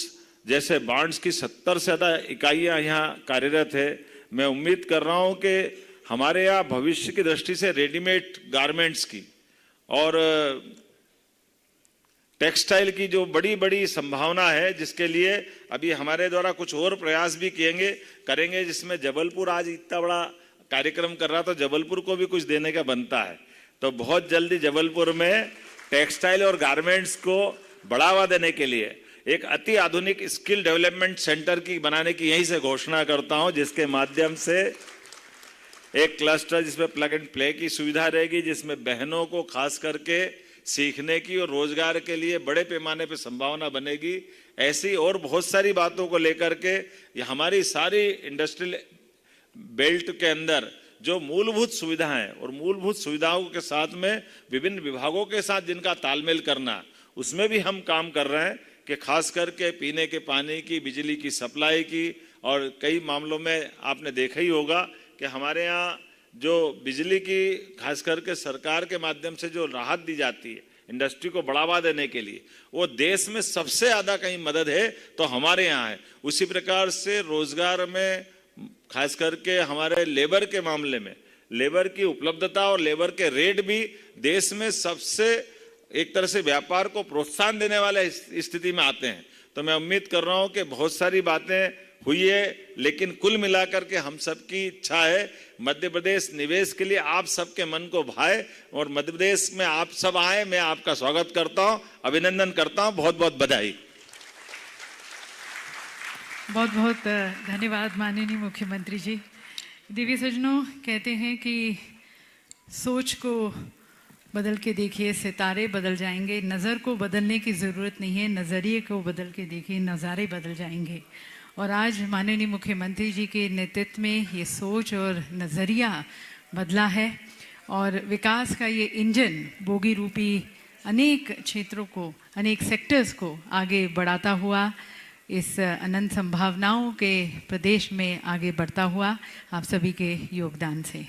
जैसे ब्रांड्स की 70 से ज़्यादा इकाइयाँ यहाँ कार्यरत है। मैं उम्मीद कर रहा हूँ कि हमारे यहाँ भविष्य की दृष्टि से रेडीमेड गारमेंट्स की और टेक्सटाइल की जो बड़ी बड़ी संभावना है, जिसके लिए अभी हमारे द्वारा कुछ और प्रयास भी करेंगे, जिसमें जबलपुर आज इतना बड़ा कार्यक्रम कर रहा, तो जबलपुर को भी कुछ देने का बनता है। तो बहुत जल्दी जबलपुर में टेक्सटाइल और गारमेंट्स को बढ़ावा देने के लिए एक अति आधुनिक स्किल डेवलपमेंट सेंटर की बनाने की यहीं से घोषणा करता हूं, जिसके माध्यम से एक क्लस्टर जिसमें प्लग एंड प्ले की सुविधा रहेगी, जिसमें बहनों को खास करके सीखने की और रोजगार के लिए बड़े पैमाने पर संभावना बनेगी। ऐसी और बहुत सारी बातों को लेकर के ये हमारी सारी इंडस्ट्रियल बेल्ट के अंदर जो मूलभूत सुविधाएं और मूलभूत सुविधाओं के साथ में विभिन्न विभागों के साथ जिनका तालमेल करना, उसमें भी हम काम कर रहे हैं कि खास करके पीने के पानी की, बिजली की सप्लाई की, और कई मामलों में आपने देखा ही होगा कि हमारे यहाँ जो बिजली की खास करके सरकार के माध्यम से जो राहत दी जाती है इंडस्ट्री को बढ़ावा देने के लिए, वो देश में सबसे ज़्यादा कहीं मदद है तो हमारे यहाँ है। उसी प्रकार से रोजगार में खास करके हमारे लेबर के मामले में लेबर की उपलब्धता और लेबर के रेट भी देश में सबसे एक तरह से व्यापार को प्रोत्साहन देने वाले स्थिति में आते हैं। तो मैं उम्मीद कर रहा हूं कि बहुत सारी बातें हुई है, लेकिन कुल मिलाकर के हम सबकी इच्छा है मध्य प्रदेश निवेश के लिए आप सबके मन को भाए और मध्य प्रदेश में आप सब आए। मैं आपका स्वागत करता हूं, अभिनंदन करता हूं, बहुत बहुत बधाई। बहुत बहुत धन्यवाद माननीय मुख्यमंत्री जी। देवी सज्जनों, कहते हैं कि सोच को बदल के देखिए, सितारे बदल जाएंगे। नज़र को बदलने की ज़रूरत नहीं है, नज़रिए को बदल के देखिए, नज़ारे बदल जाएंगे। और आज माननीय मुख्यमंत्री जी के नेतृत्व में ये सोच और नज़रिया बदला है और विकास का ये इंजन बोगी रूपी अनेक क्षेत्रों को, अनेक सेक्टर्स को आगे बढ़ाता हुआ, इस अनंत संभावनाओं के प्रदेश में आगे बढ़ता हुआ आप सभी के योगदान से।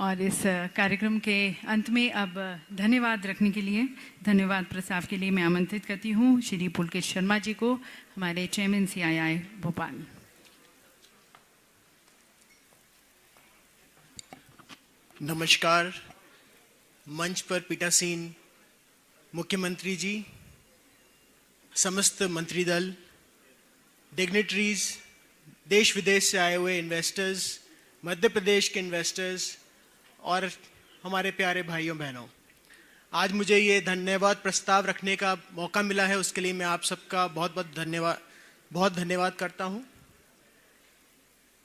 और इस कार्यक्रम के अंत में अब धन्यवाद रखने के लिए, धन्यवाद प्रस्ताव के लिए मैं आमंत्रित करती हूँ श्री पुलकित शर्मा जी को, हमारे चेयरमैन CII भोपाल। नमस्कार। मंच पर पीठासीन मुख्यमंत्री जी, समस्त मंत्री दल, डिग्नेटरीज, देश विदेश से आए हुए इन्वेस्टर्स, मध्य प्रदेश के इन्वेस्टर्स और हमारे प्यारे भाइयों बहनों, आज मुझे ये धन्यवाद प्रस्ताव रखने का मौका मिला है, उसके लिए मैं आप सबका बहुत धन्यवाद करता हूँ।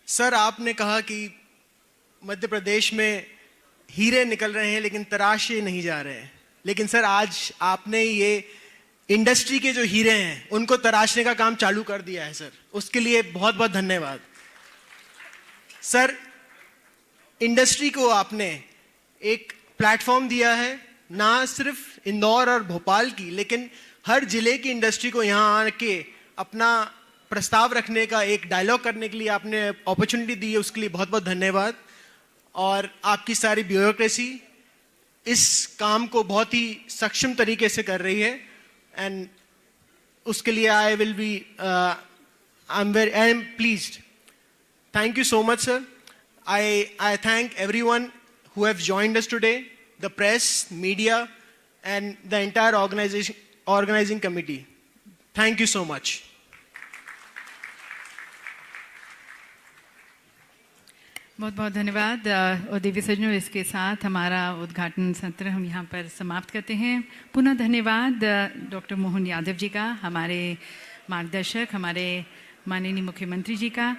सर, आपने कहा कि मध्य प्रदेश में हीरे निकल रहे हैं लेकिन तराशे नहीं जा रहे हैं, लेकिन सर आज आपने ये इंडस्ट्री के जो हीरे हैं उनको तराशने का काम चालू कर दिया है सर, उसके लिए बहुत बहुत धन्यवाद। सर, इंडस्ट्री को आपने एक प्लेटफॉर्म दिया है, ना सिर्फ इंदौर और भोपाल की, लेकिन हर जिले की इंडस्ट्री को यहाँ आके अपना प्रस्ताव रखने का, एक डायलॉग करने के लिए आपने अपॉर्चुनिटी दी है, उसके लिए बहुत बहुत धन्यवाद। और आपकी सारी ब्यूरोक्रेसी इस काम को बहुत ही सक्षम तरीके से कर रही है, एंड उसके लिए I am pleased. Thank you so much, sir. I thank everyone who have joined us today, the press, media, and the entire organizing committee. Thank you so much. बहुत बहुत धन्यवाद। और देवी सज्जनों, इसके साथ हमारा उद्घाटन सत्र हम यहाँ पर समाप्त करते हैं। पुनः धन्यवाद डॉक्टर मोहन यादव जी का, हमारे मार्गदर्शक, हमारे माननीय मुख्यमंत्री जी का।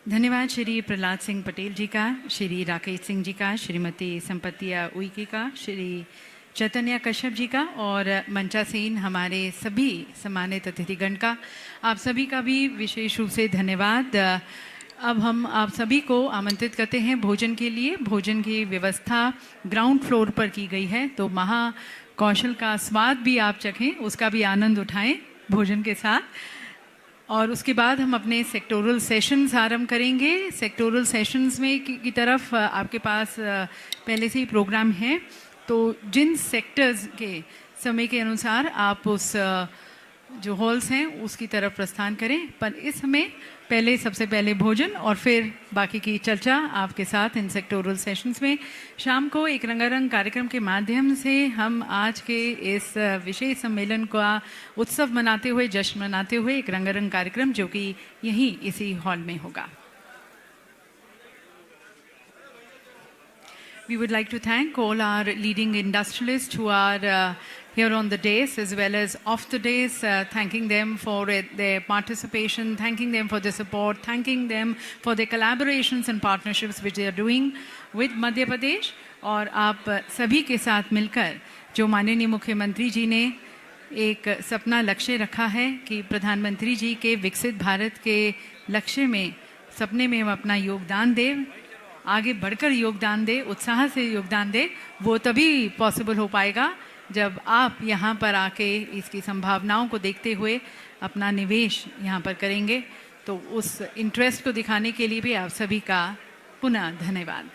धन्यवाद श्री प्रहलाद सिंह पटेल जी का, श्री राकेश सिंह जी का, श्रीमती संपत्तिया उइके का, श्री चैतन्य कश्यप जी का और मंचासीन हमारे सभी सम्मानित अतिथिगण का। आप सभी का भी विशेष रूप से धन्यवाद। अब हम आप सभी को आमंत्रित करते हैं भोजन के लिए। भोजन की व्यवस्था ग्राउंड फ्लोर पर की गई है, तो महाकौशल का स्वाद भी आप चखें, उसका भी आनंद उठाएं भोजन के साथ। और उसके बाद हम अपने सेक्टोरल सेशंस आरंभ करेंगे। सेक्टोरल सेशंस में की तरफ आपके पास पहले से ही प्रोग्राम है, तो जिन सेक्टर्स के समय के अनुसार आप उस जो हॉल्स हैं उसकी तरफ प्रस्थान करें। पर इस समय पहले सबसे पहले भोजन और फिर बाकी की चर्चा आपके साथ इन सेक्टोरल सेशंस में। शाम को एक रंगारंग कार्यक्रम के माध्यम से हम आज के इस विशेष सम्मेलन का उत्सव मनाते हुए, जश्न मनाते हुए एक रंगारंग कार्यक्रम जो कि यहीं इसी हॉल में होगा। We would like to thank all our leading industrialists who are here on the days as well as off the days, thanking them for their participation, thanking them for their support, thanking them for their collaborations and partnerships which they are doing with Madhya Pradesh। और आप सभी के साथ मिलकर जो माननीय मुख्यमंत्री जी ने एक सपना लक्ष्य रखा है कि प्रधानमंत्री जी के विकसित भारत के लक्ष्य में, सपने में हम अपना योगदान दें, आगे बढ़कर योगदान दे, उत्साह से योगदान दे, वो तभी पॉसिबल हो पाएगा जब आप यहाँ पर आके इसकी संभावनाओं को देखते हुए अपना निवेश यहाँ पर करेंगे। तो उस इंटरेस्ट को दिखाने के लिए भी आप सभी का पुनः धन्यवाद।